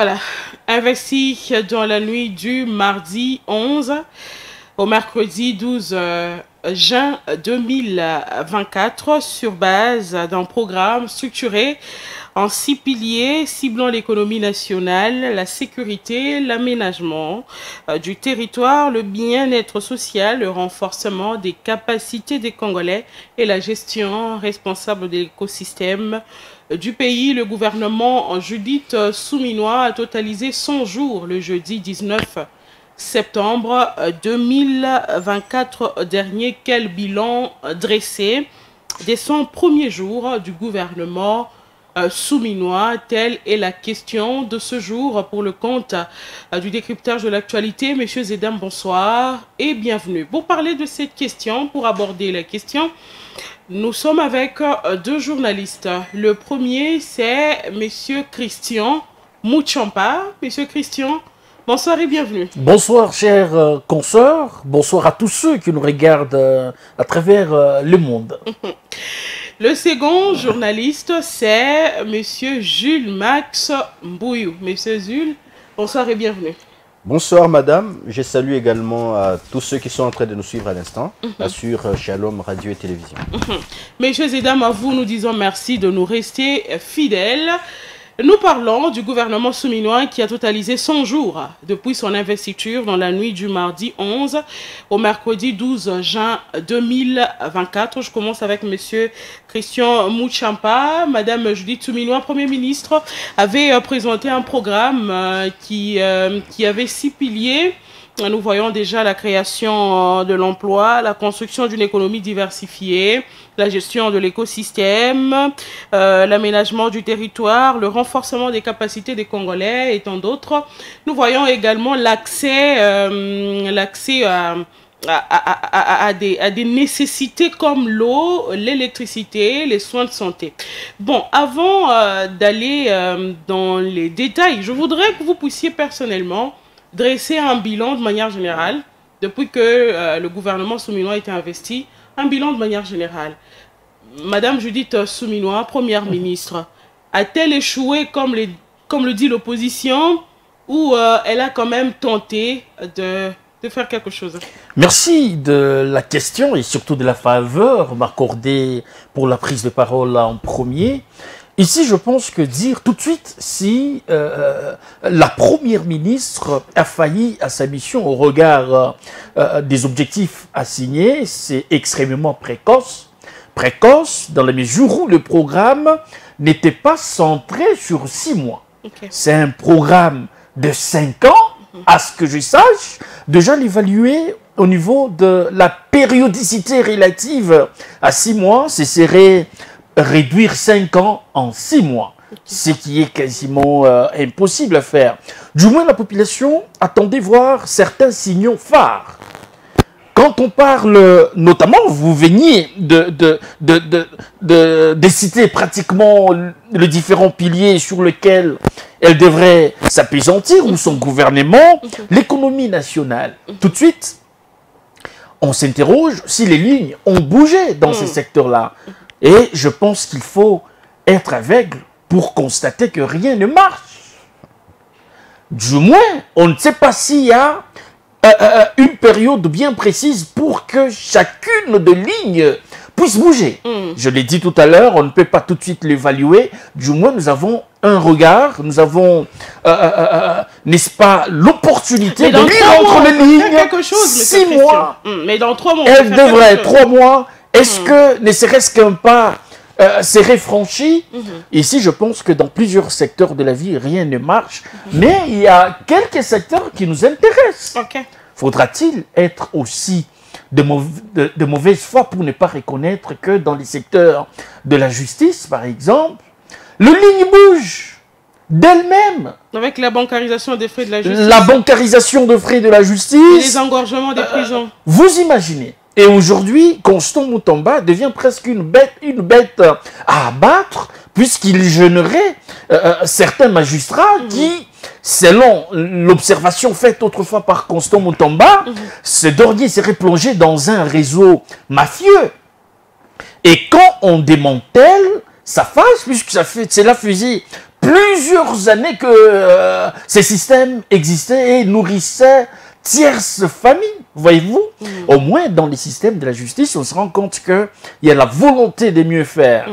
Voilà, investi dans la nuit du mardi 11 au mercredi 12 juin 2024 sur base d'un programme structuré en 6 piliers ciblant l'économie nationale, la sécurité, l'aménagement du territoire, le bien-être social, le renforcement des capacités des Congolais et la gestion responsable de l'écosystème du pays. Le gouvernement Judith Souminois a totalisé 100 jours le jeudi 19 septembre 2024 dernier. Quel bilan dressé des 100 premiers jours du gouvernement Souminois? Telle est la question de ce jour pour le compte du décryptage de l'actualité. Messieurs et dames, bonsoir et bienvenue. Pour parler de cette question, pour aborder la question, nous sommes avec deux journalistes. Le premier, c'est Monsieur Christian Mouchampa. Monsieur Christian, bonsoir et bienvenue. Bonsoir, chers consoeurs. Bonsoir à tous ceux qui nous regardent à travers le monde. Le second journaliste, c'est Monsieur Jules Max Mbouyou. Monsieur Jules, bonsoir et bienvenue. Bonsoir madame, je salue également tous ceux qui sont en train de nous suivre à l'instant sur Shalom Radio et Télévision. Messieurs et dames, à vous nous disons merci de nous rester fidèles. Nous parlons du gouvernement souminois qui a totalisé 100 jours depuis son investiture dans la nuit du mardi 11 au mercredi 12 juin 2024. Je commence avec Monsieur Christian Mouchampa. Madame Judith Souminois, Premier ministre, avait présenté un programme qui avait 6 piliers. Nous voyons déjà la création de l'emploi, la construction d'une économie diversifiée, la gestion de l'écosystème, l'aménagement du territoire, le renforcement des capacités des Congolais et tant d'autres. Nous voyons également l'accès à des nécessités comme l'eau, l'électricité, les soins de santé. Bon, avant d'aller dans les détails, je voudrais que vous puissiez personnellement dresser un bilan de manière générale, depuis que le gouvernement souminois a été investi, un bilan de manière générale. Madame Judith Souminois, Première ministre, a-t-elle échoué comme le dit l'opposition, ou elle a quand même tenté de faire quelque chose? Merci de la question et surtout de la faveur m'accorder pour la prise de parole en premier. Ici, je pense que dire tout de suite si la Première ministre a failli à sa mission au regard des objectifs assignés, c'est extrêmement précoce. Précoce dans la mesure où le programme n'était pas centré sur 6 mois. Okay. C'est un programme de 5 ans, à ce que je sache. Déjà l'évaluer au niveau de la périodicité relative à 6 mois, ce serait réduire 5 ans en 6 mois, ce qui est quasiment impossible à faire. Du moins, la population attendait voir certains signaux phares. Quand on parle, notamment, vous veniez de citer pratiquement les différents piliers sur lesquels elle devrait s'appesantir, ou son gouvernement, l'économie nationale. Tout de suite, on s'interroge si les lignes ont bougé dans ces secteurs-là. Et je pense qu'il faut être aveugle pour constater que rien ne marche. Du moins, on ne sait pas s'il y a une période bien précise pour que chacune des lignes puisse bouger. Je l'ai dit tout à l'heure, on ne peut pas tout de suite l'évaluer. Du moins, nous avons un regard, nous avons, n'est-ce pas, l'opportunité de lire entre les lignes. 6 mois. Mais dans 3 mois, elle devrait, 3 mois. Est-ce que, ne serait-ce qu'un pas serait franchi? Ici, je pense que dans plusieurs secteurs de la vie, rien ne marche. Mais il y a quelques secteurs qui nous intéressent. Faudra-t-il être aussi de mauvaise foi pour ne pas reconnaître que dans les secteurs de la justice, par exemple, les lignes bougent d'elles-mêmes. Avec la bancarisation des frais de la justice. La bancarisation des frais de la justice. Et les engorgements des prisons. Vous imaginez. Et aujourd'hui, Constant Moutomba devient presque une bête à abattre, puisqu'il gênerait certains magistrats qui, selon l'observation faite autrefois par Constant Moutomba, ce dernier serait plongé dans un réseau mafieux. Et quand on démantèle, ça fâche, puisque cela faisait plusieurs années que ces systèmes existaient et nourrissaient tierces familles, voyez-vous. Au moins, dans les systèmes de la justice, on se rend compte qu'il y a la volonté de mieux faire.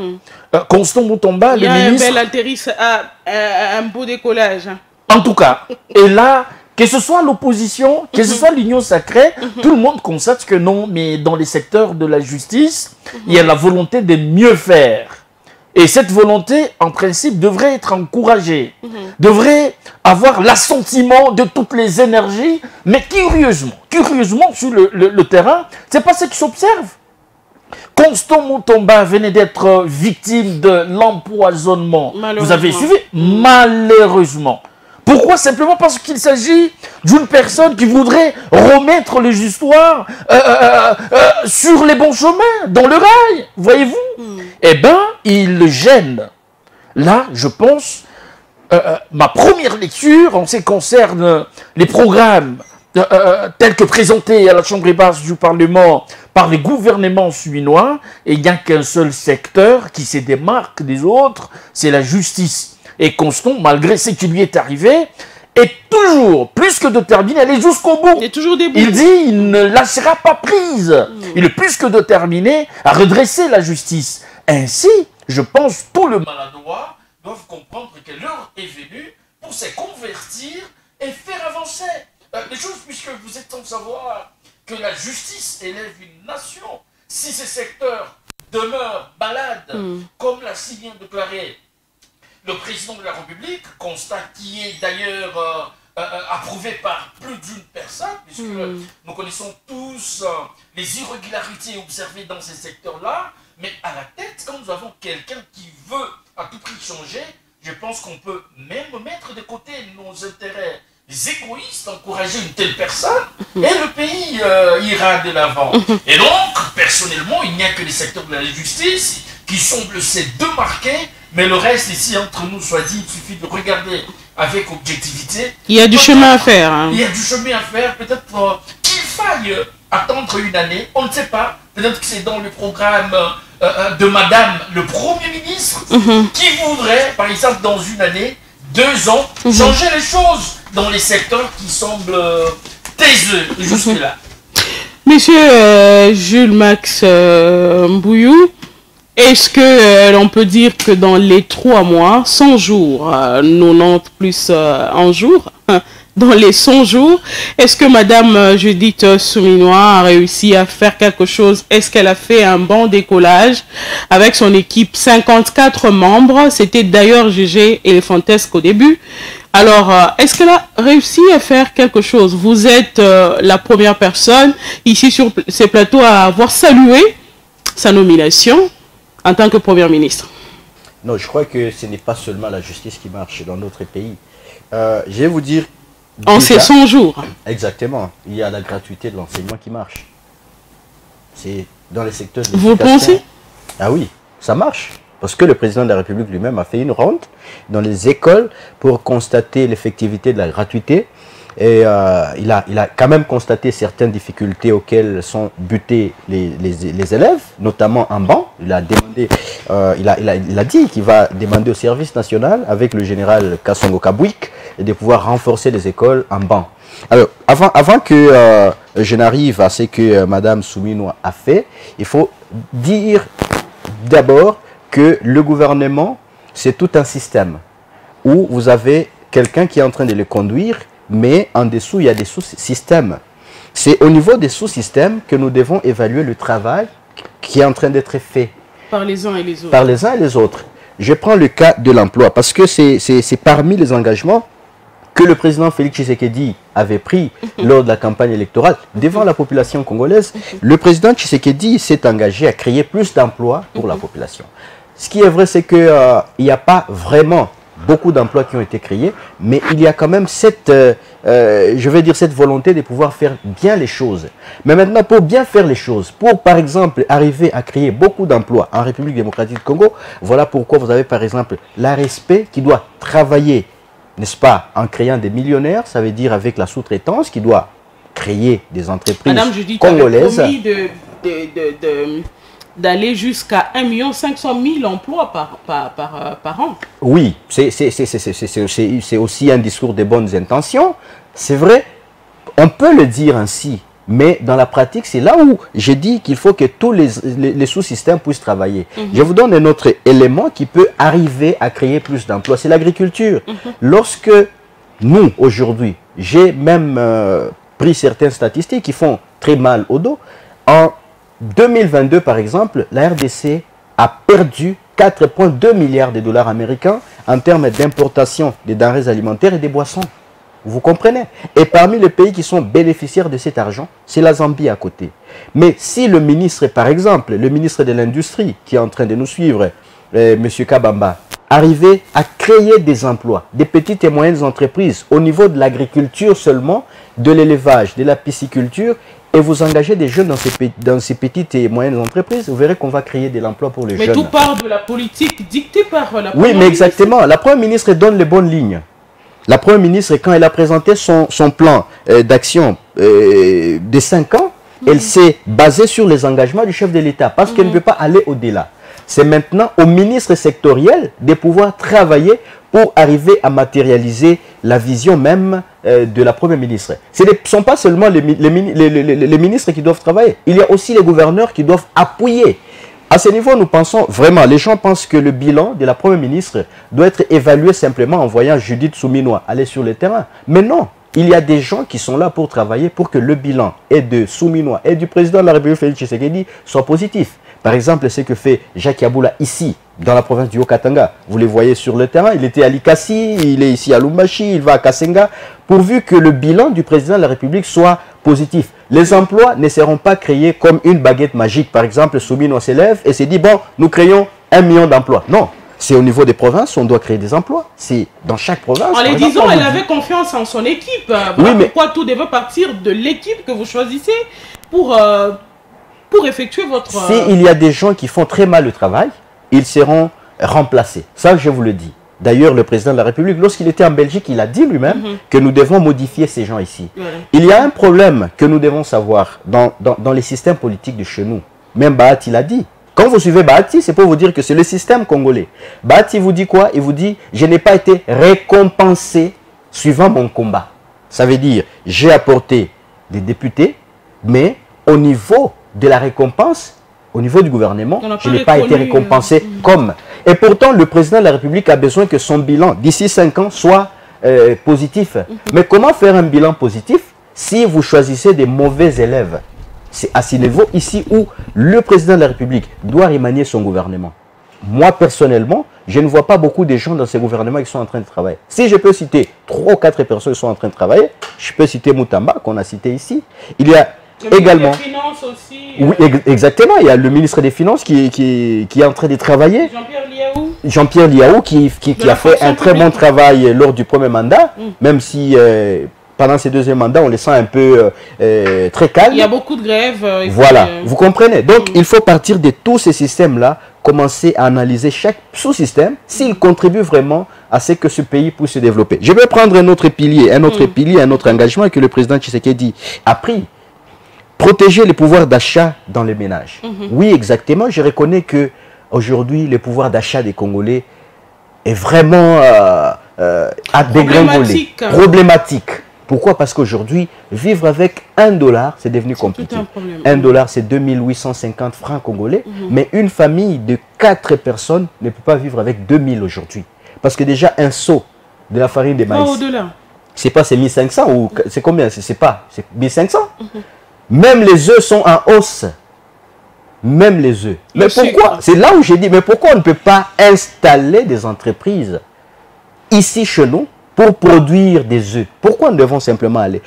Constant Moutomba, le ministre... Il y a un bel atterrissage, un beau décollage. Hein. En tout cas, et là, que ce soit l'opposition, que ce soit l'union sacrée, tout le monde constate que non, mais dans les secteurs de la justice, il y a la volonté de mieux faire. Et cette volonté, en principe, devrait être encouragée, devrait avoir l'assentiment de toutes les énergies, mais curieusement, sur le terrain, c'est pas ce qui s'observe. Constant Moutomba venait d'être victime de l'empoisonnement. Vous avez suivi? Malheureusement. Pourquoi? Simplement parce qu'il s'agit d'une personne qui voudrait remettre les histoires sur les bons chemins, dans le rail, voyez-vous. Eh bien, il le gêne. Là, je pense, ma première lecture en ce qui concerne les programmes tels que présentés à la Chambre basse du Parlement par les gouvernements suinois, et il n'y a qu'un seul secteur qui se démarque des autres, c'est la justice. Et Constant, malgré ce qui lui est arrivé, est toujours plus que déterminé à aller jusqu'au bout. Il est toujours debout. Il dit il ne lâchera pas prise. Il est plus que déterminé à redresser la justice. Ainsi, je pense, tous les maladroits doivent comprendre que l'heure est venue pour se convertir et faire avancer les choses, puisque vous êtes sans savoir que la justice élève une nation. Si ces secteurs demeurent malades, comme l'a si bien déclaré le président de la République, constat qui est d'ailleurs approuvé par plus d'une personne, puisque nous connaissons tous les irrégularités observées dans ces secteurs-là, mais à la tête, quand nous avons quelqu'un qui veut à tout prix changer, je pense qu'on peut même mettre de côté nos intérêts égoïstes, encourager une telle personne, et le pays ira de l'avant. Et donc, personnellement, il n'y a que les secteurs de la justice qui semblent se démarquer, mais le reste ici, entre nous, soit dit, il suffit de regarder avec objectivité. Il y a du chemin à faire. Hein. Il y a du chemin à faire. Peut-être qu'il faille attendre une année. On ne sait pas. Peut-être que c'est dans le programme de Madame le Premier ministre qui voudrait, par exemple, dans une année, 2 ans, changer les choses dans les secteurs qui semblent taiseux jusque-là. Monsieur Jules Max Mbouyou, est-ce que l'on peut dire que dans les 3 mois, 100 jours, 90 plus un jour, dans les 100 jours, est-ce que Madame Judith Souminois a réussi à faire quelque chose? Est-ce qu'elle a fait un bon décollage avec son équipe? 54 membres, c'était d'ailleurs jugé éléphantesque au début. Alors, est-ce qu'elle a réussi à faire quelque chose? Vous êtes la première personne ici sur ces plateaux à avoir salué sa nomination en tant que Premier ministre. Non, je crois que ce n'est pas seulement la justice qui marche dans notre pays. Je vais vous dire... En ces 100 jours. Exactement. Il y a la gratuité de l'enseignement qui marche. C'est dans les secteurs de l'éducation. Vous pensez? Ah oui, ça marche. Parce que le président de la République lui-même a fait une ronde dans les écoles pour constater l'effectivité de la gratuité. Et il a quand même constaté certaines difficultés auxquelles sont butés les élèves, notamment en banc. Il a demandé, il a dit qu'il va demander au service national, avec le général Kassongo Kabouik, de pouvoir renforcer les écoles en banc. Alors, avant que je n'arrive à ce que Madame Souminois a fait, il faut dire d'abord que le gouvernement, c'est tout un système où vous avez quelqu'un qui est en train de le conduire, mais en dessous, il y a des sous-systèmes. C'est au niveau des sous-systèmes que nous devons évaluer le travail qui est en train d'être fait. Par les uns et les autres. Par les uns et les autres. Je prends le cas de l'emploi, parce que c'est parmi les engagements que le président Félix Tshisekedi avait pris lors de la campagne électorale devant la population congolaise. Le président Tshisekedi s'est engagé à créer plus d'emplois pour la population. Ce qui est vrai, c'est qu'il n'y a pas vraiment beaucoup d'emplois qui ont été créés, mais il y a quand même cette, je vais dire, cette volonté de pouvoir faire bien les choses. Mais maintenant, pour bien faire les choses, pour par exemple arriver à créer beaucoup d'emplois en République démocratique du Congo, voilà pourquoi vous avez par exemple l'ARSP qui doit travailler, n'est-ce pas, en créant des millionnaires, ça veut dire avec la sous-traitance, qui doit créer des entreprises congolaises. d'aller jusqu'à 1 500 000 emplois par an. Oui, c'est aussi un discours de bonnes intentions. C'est vrai, on peut le dire ainsi, mais dans la pratique, c'est là où je dis qu'il faut que tous les sous-systèmes puissent travailler. Je vous donne un autre élément qui peut arriver à créer plus d'emplois, c'est l'agriculture. Lorsque nous, aujourd'hui, j'ai même pris certaines statistiques qui font très mal au dos. En 2022, par exemple, la RDC a perdu 4,2 milliards de dollars américains en termes d'importation des denrées alimentaires et des boissons. Vous comprenez? Et parmi les pays qui sont bénéficiaires de cet argent, c'est la Zambie à côté. Mais si le ministre, par exemple, le ministre de l'Industrie, qui est en train de nous suivre, M. Kabamba, arrivait à créer des emplois, des petites et moyennes entreprises au niveau de l'agriculture seulement, de l'élevage, de la pisciculture, et vous engagez des jeunes dans ces petites et moyennes entreprises, vous verrez qu'on va créer de l'emploi pour les jeunes. Mais tout part de la politique dictée par la Première ministre. Oui, mais exactement. La Première ministre donne les bonnes lignes. La Première ministre, quand elle a présenté son plan d'action de 5 ans, elle s'est basée sur les engagements du chef de l'État parce qu'elle ne peut pas aller au-delà. C'est maintenant au ministre sectoriel de pouvoir travailler pour arriver à matérialiser la vision même de la Première ministre. Ce ne sont pas seulement les ministres qui doivent travailler, il y a aussi les gouverneurs qui doivent appuyer. À ce niveau, nous pensons vraiment, les gens pensent que le bilan de la Première ministre doit être évalué simplement en voyant Judith Souminois aller sur le terrain. Mais non, il y a des gens qui sont là pour travailler pour que le bilan et de Souminois et du président de la République, Félix Tshisekedi, soit positif. Par exemple, ce que fait Jacques Yaboula ici, dans la province du Haut-Katanga. Vous les voyez sur le terrain, il était à Likasi, il est ici à Lumbashi, il va à Kasenga, pourvu que le bilan du président de la République soit positif. Les emplois ne seront pas créés comme une baguette magique. Par exemple, Souminois s'élève et s'est dit, bon, nous créons 1 million d'emplois. Non, c'est au niveau des provinces, on doit créer des emplois. C'est dans chaque province. En les disant, elle avait confiance en son équipe. Voilà oui, mais pourquoi tout devait partir de l'équipe que vous choisissez pour effectuer votre... S'il y a des gens qui font très mal le travail, ils seront remplacés. Ça, je vous le dis. D'ailleurs, le président de la République, lorsqu'il était en Belgique, il a dit lui-même que nous devons modifier ces gens ici. Il y a un problème que nous devons savoir dans les systèmes politiques de chez nous. Même Bahati l'a dit. Quand vous suivez Bahati, c'est pour vous dire que c'est le système congolais. Bahati vous dit quoi? Il vous dit, je n'ai pas été récompensé suivant mon combat. Ça veut dire, j'ai apporté des députés, mais au niveau de la récompense, au niveau du gouvernement, je n'ai pas été récompensé comme. Et pourtant, le président de la République a besoin que son bilan, d'ici 5 ans, soit positif. Mais comment faire un bilan positif si vous choisissez des mauvais élèves? C'est à ce niveau ici où le président de la République doit remanier son gouvernement. Moi, personnellement, je ne vois pas beaucoup de gens dans ce gouvernement qui sont en train de travailler. Si je peux citer 3 ou 4 personnes qui sont en train de travailler, je peux citer Moutamba, qu'on a cité ici. Il y a également... Le ministre des Finances aussi. Oui, exactement. Il y a le ministre des Finances qui est en train de travailler. Jean-Pierre Liaou. Jean-Pierre Liaou qui a fait un très bon travail lors du premier mandat, même si pendant ces deuxièmes mandats, on les sent un peu très calmes. Il y a beaucoup de grèves. Voilà, vous comprenez. Donc, il faut partir de tous ces systèmes-là, commencer à analyser chaque sous-système, s'il contribue vraiment à ce que ce pays puisse se développer. Je vais prendre un autre pilier, un autre engagement que le président Tshisekedi a pris. Protéger les pouvoirs d'achat dans les ménages. Oui, exactement. Je reconnais que aujourd'hui, le pouvoir d'achat des Congolais est vraiment à dégringoler. Problématique. Pourquoi? Parce qu'aujourd'hui, vivre avec $1, c'est devenu compliqué. $1, c'est 2850 francs congolais. Mais une famille de 4 personnes ne peut pas vivre avec 2000 aujourd'hui. Parce que déjà, un seau de la farine de maïs, c'est pas c'est 1500 ou c'est combien? C'est pas, c'est 1500. Même les œufs sont en hausse. Même les œufs. Mais pourquoi? C'est là où j'ai dit, mais pourquoi on ne peut pas installer des entreprises ici chez nous pour produire des œufs? Pourquoi nous devons simplement aller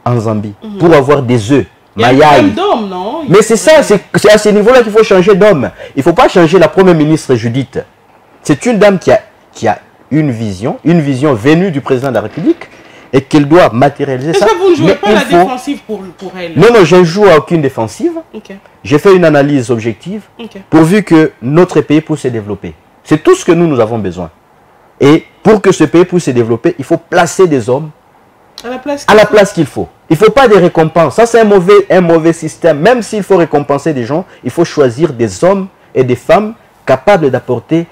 en Zambie pour avoir des œufs? Il y a un problème d'homme, non? Mais c'est ça, c'est à ce niveau-là qu'il faut changer d'homme. Il ne faut pas changer la première ministre Judith. C'est une dame qui a une vision venue du président de la République, et qu'elle doit matérialiser ça. Est-ce que vous ne jouez pas la défensive pour elle? Non, non, je ne joue à aucune défensive. J'ai fait une analyse objective pourvu que notre pays puisse se développer. C'est tout ce que nous avons besoin. Et pour que ce pays puisse se développer, il faut placer des hommes à la place qu'il faut. Il ne faut pas des récompenses. Ça, c'est un mauvais système. Même s'il faut récompenser des gens, il faut choisir des hommes et des femmes capables d'apporter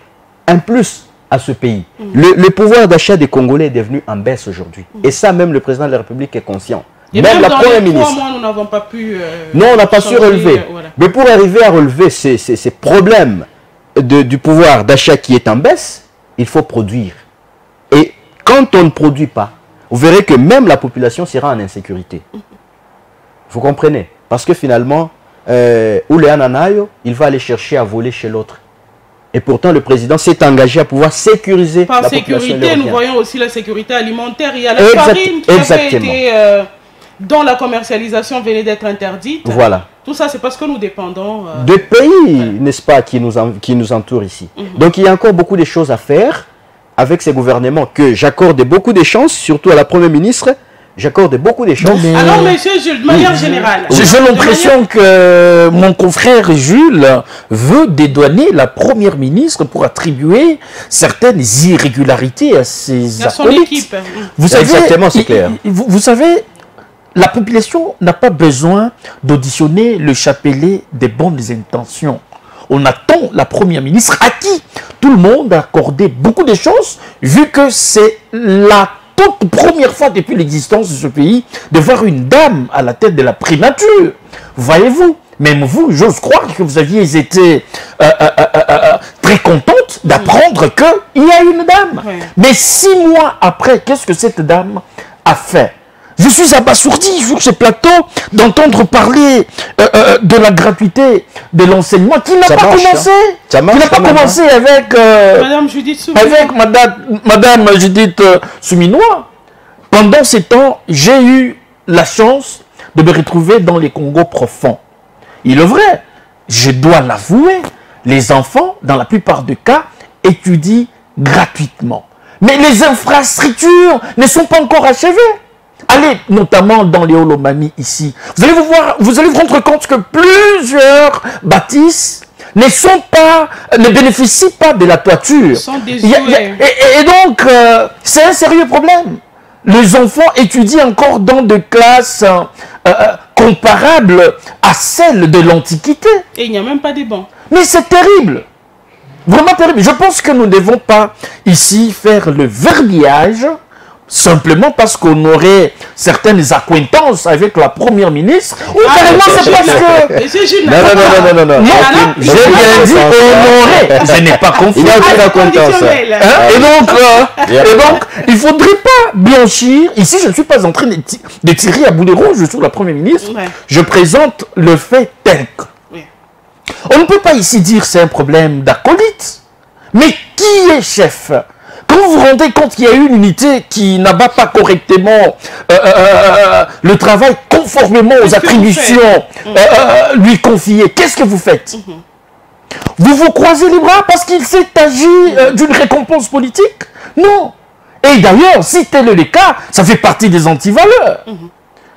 un plus à ce pays. Le pouvoir d'achat des Congolais est devenu en baisse aujourd'hui. Et ça, même le président de la République est conscient. Et même la première ministre. 3 mois, nous n'avons pas pu... non, on n'a pas su relever. Voilà. Mais pour arriver à relever ces problèmes du pouvoir d'achat qui est en baisse, il faut produire. Et quand on ne produit pas, vous verrez que même la population sera en insécurité. Vous comprenez? Parce que finalement, où les Ananayo, il va aller chercher à voler chez l'autre. Et pourtant, le président s'est engagé à pouvoir sécuriser la population. Par sécurité, nous voyons aussi la sécurité alimentaire. Il y a la farine qui avait été... dont la commercialisation venait d'être interdite. Voilà. Tout ça, c'est parce que nous dépendons... de pays, n'est-ce pas, qui nous entourent ici. Donc, il y a encore beaucoup de choses à faire avec ces gouvernements que j'accorde beaucoup de chances, surtout à la Première ministre. J'accorde beaucoup de chances. Mais... Alors, monsieur Jules, de manière générale... J'ai l'impression que mon confrère Jules veut dédouaner la Première ministre pour attribuer certaines irrégularités à ses acolytes. Son équipe. Vous savez, exactement, c'est clair. Vous savez... La population n'a pas besoin d'auditionner le chapelet des bonnes intentions. On attend la Première ministre à qui tout le monde a accordé beaucoup de choses, vu que c'est la toute première fois depuis l'existence de ce pays de voir une dame à la tête de la primature. Voyez-vous, même vous, j'ose croire que vous aviez été très contente d'apprendre qu'il y a une dame. Ouais. Mais 6 mois après, qu'est-ce que cette dame a fait? Je suis abasourdi sur ce plateau d'entendre parler de la gratuité de l'enseignement qui n'a pas commencé. Qui n'a pas commencé avec Madame Judith Souminois. Avec Madame Judith Souminois. Pendant ces temps, j'ai eu la chance de me retrouver dans les Congos profonds. Il est vrai, je dois l'avouer, les enfants, dans la plupart des cas, étudient gratuitement. Mais les infrastructures ne sont pas encore achevées. Allez notamment dans les Holomami ici. Vous allez vous rendre compte que plusieurs bâtisses ne bénéficient pas de la toiture. Et donc, c'est un sérieux problème. Les enfants étudient encore dans des classes comparables à celles de l'Antiquité. Et il n'y a même pas des bancs. Mais c'est terrible. Vraiment terrible. Je pense que nous ne devons pas ici faire le verbiage simplement parce qu'on aurait certaines acquaintances avec la Première ministre, ou carrément c'est parce que... Non. J'ai bien dit on aurait. Je n'ai pas confiance. Il y a aucune acquaintance. Et donc, il ne faudrait pas blanchir. Ici, je ne suis pas en train de tirer à boulet rouge sur la Première ministre. Ouais. Je présente le fait tel que. Ouais. On ne peut pas ici dire que c'est un problème d'acolyte. Mais qui est chef? Quand vous vous rendez compte qu'il y a une unité qui n'abat pas correctement le travail conformément aux attributions lui confiées, qu'est-ce que vous faites? Vous vous croisez les bras parce qu'il s'est agi d'une récompense politique? Non. Et d'ailleurs, si tel est le cas, ça fait partie des antivaleurs.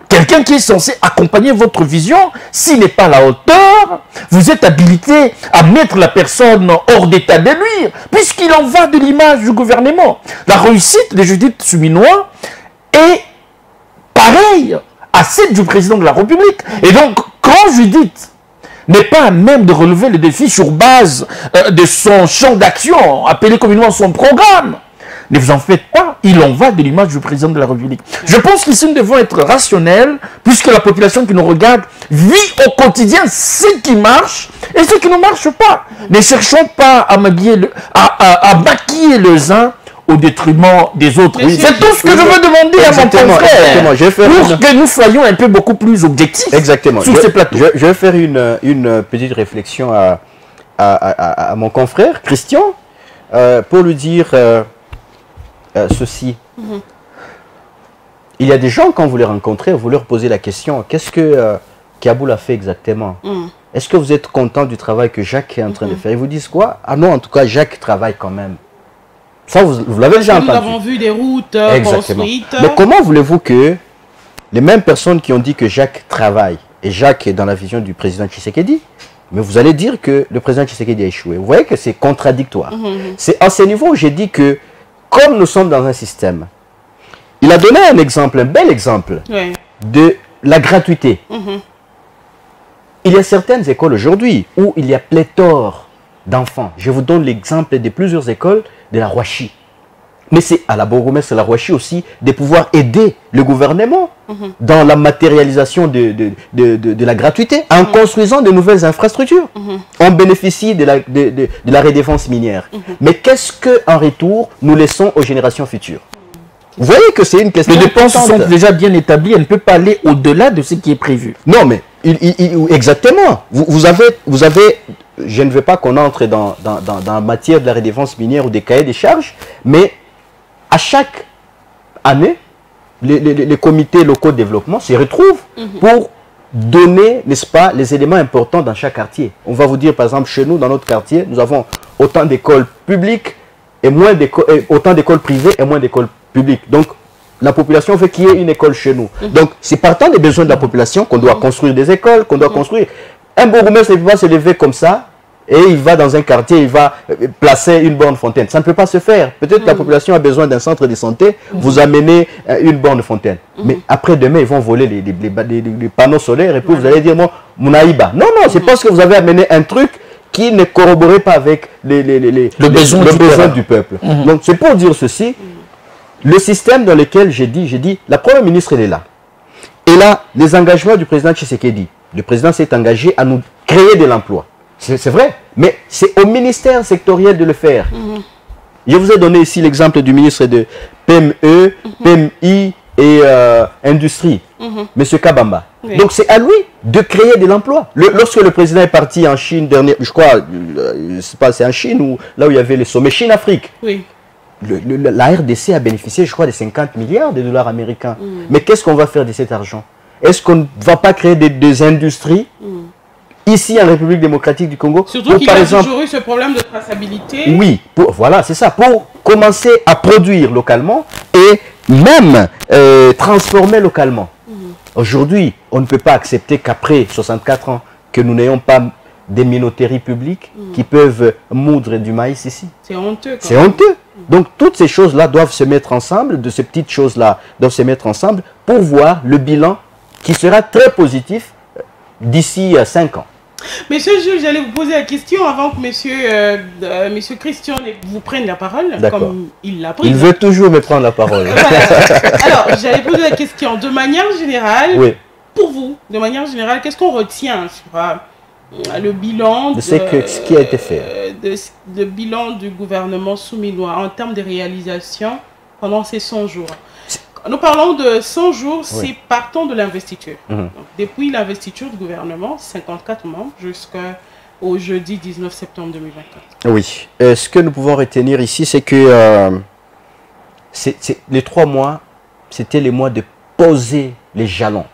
Quelqu'un qui est censé accompagner votre vision, s'il n'est pas à la hauteur, vous êtes habilité à mettre la personne hors d'état de nuire, puisqu'il en va de l'image du gouvernement. La réussite de Judith Souminois est pareille à celle du président de la République. Et donc, quand Judith n'est pas à même de relever le défi sur base de son champ d'action, appelé communément son programme, ne vous en faites pas, il en va de l'image du président de la République. Je pense qu'ici nous devons être rationnels, puisque la population qui nous regarde vit au quotidien ce qui marche et ce qui ne marche pas. Ne cherchons pas à maquiller les uns au détriment des autres. C'est tout ce que je veux demander à mon confrère, pour que nous soyons un peu beaucoup plus objectifs sur ce plateau. Je vais faire une petite réflexion à mon confrère, Christian, pour lui dire... ceci. Il y a des gens, quand vous les rencontrez, vous leur posez la question, qu'est-ce que Kaboul a fait exactement? Est-ce que vous êtes content du travail que Jacques est en train de faire? Ils vous disent quoi? Ah non, en tout cas, Jacques travaille quand même. Ça, vous l'avez déjà entendu. Nous avons vu des routes construites. Mais comment voulez-vous que les mêmes personnes qui ont dit que Jacques travaille, et Jacques est dans la vision du président Tshisekedi, mais vous allez dire que le président Tshisekedi a échoué. Vous voyez que c'est contradictoire. C'est à ce niveau où j'ai dit que comme nous sommes dans un système il a donné un exemple, un bel exemple de la gratuité. Il y a certaines écoles aujourd'hui où il y a pléthore d'enfants. Je vous donne l'exemple de plusieurs écoles de la Rouachi. Mais c'est à la bourgmestre de la Rouachi aussi de pouvoir aider le gouvernement dans la matérialisation de la gratuité en construisant de nouvelles infrastructures. On bénéficie de la redevance minière. Mais qu'est-ce qu'en retour nous laissons aux générations futures? Vous voyez que c'est une question. Les dépenses sont déjà bien établies, elles ne peuvent pas aller au-delà de ce qui est prévu. Non, mais exactement. Vous avez, je ne veux pas qu'on entre dans la matière de la redevance minière ou des cahiers des charges, mais à chaque année, les comités locaux de développement se retrouvent pour donner, n'est-ce pas, les éléments importants dans chaque quartier. On va vous dire, par exemple, chez nous, dans notre quartier, nous avons autant d'écoles publiques et moins autant d'écoles privées et moins d'écoles publiques. Donc, la population veut qu'il y ait une école chez nous. Donc, c'est partant des besoins de la population qu'on doit construire des écoles, qu'on doit construire. Un bourgmestre ne peut pas se lever comme ça et il va dans un quartier, il va placer une borne fontaine. Ça ne peut pas se faire. Peut-être que la population a besoin d'un centre de santé, vous amenez une borne fontaine. Mais après-demain, ils vont voler les panneaux solaires et puis vous allez dire, moi, Mounaïba. Non, non, c'est parce que vous avez amené un truc qui ne corroborait pas avec le besoin du peuple. Donc, c'est pour dire ceci. Le système dans lequel j'ai dit, la première ministre, elle est là. Et là, les engagements du président Tshisekedi. Le président s'est engagé à nous créer de l'emploi. C'est vrai, mais c'est au ministère sectoriel de le faire. Je vous ai donné ici l'exemple du ministre de PME, PMI et Industrie, M. Kabamba. Donc c'est à lui de créer de l'emploi. Lorsque le président est parti en Chine, je crois, c'est en Chine, ou là où il y avait les sommets Chine-Afrique. La RDC a bénéficié, je crois, de 50 milliards de dollars américains. Mais qu'est-ce qu'on va faire de cet argent? Est-ce qu'on ne va pas créer des industries ici en République démocratique du Congo? Surtout qu'il y a toujours eu ce problème de traçabilité. Oui, voilà, c'est ça. Pour commencer à produire localement et même transformer localement. Aujourd'hui, on ne peut pas accepter qu'après 64 ans, que nous n'ayons pas des minoteries publiques qui peuvent moudre du maïs ici. C'est honteux. C'est honteux. Donc, toutes ces choses-là doivent se mettre ensemble, de ces petites choses-là doivent se mettre ensemble pour voir le bilan qui sera très positif d'ici 5 ans. Monsieur le juge, j'allais vous poser la question avant que monsieur Christian vous prenne la parole, comme il l'a pris. Il veut toujours me prendre la parole. Alors, j'allais poser la question. De manière générale, pour vous, de manière générale, qu'est-ce qu'on retient sur le bilan de ce qui a été fait, le bilan du gouvernement souminois en termes de réalisation pendant ces 100 jours? Nous parlons de 100 jours, c'est partant de l'investiture. Depuis l'investiture du gouvernement, 54 membres, jusqu'au jeudi 19 septembre 2024. Oui. Ce que nous pouvons retenir ici, c'est que les 3 mois, c'était les mois de poser les jalons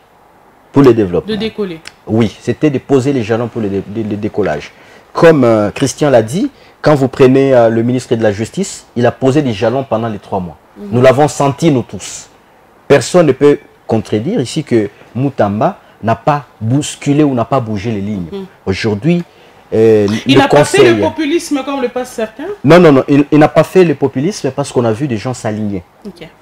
pour le développement. De décoller. Oui, c'était de poser les jalons pour le décollage. Comme Christian l'a dit, quand vous prenez le ministre de la Justice, il a posé des jalons pendant les 3 mois. Nous l'avons senti, nous tous. Personne ne peut contredire ici que Moutamba n'a pas bousculé ou n'a pas bougé les lignes. Aujourd'hui, il n'a pas fait le populisme comme le passent certains? Non, non, non. Il n'a pas fait le populisme parce qu'on a vu des gens s'aligner.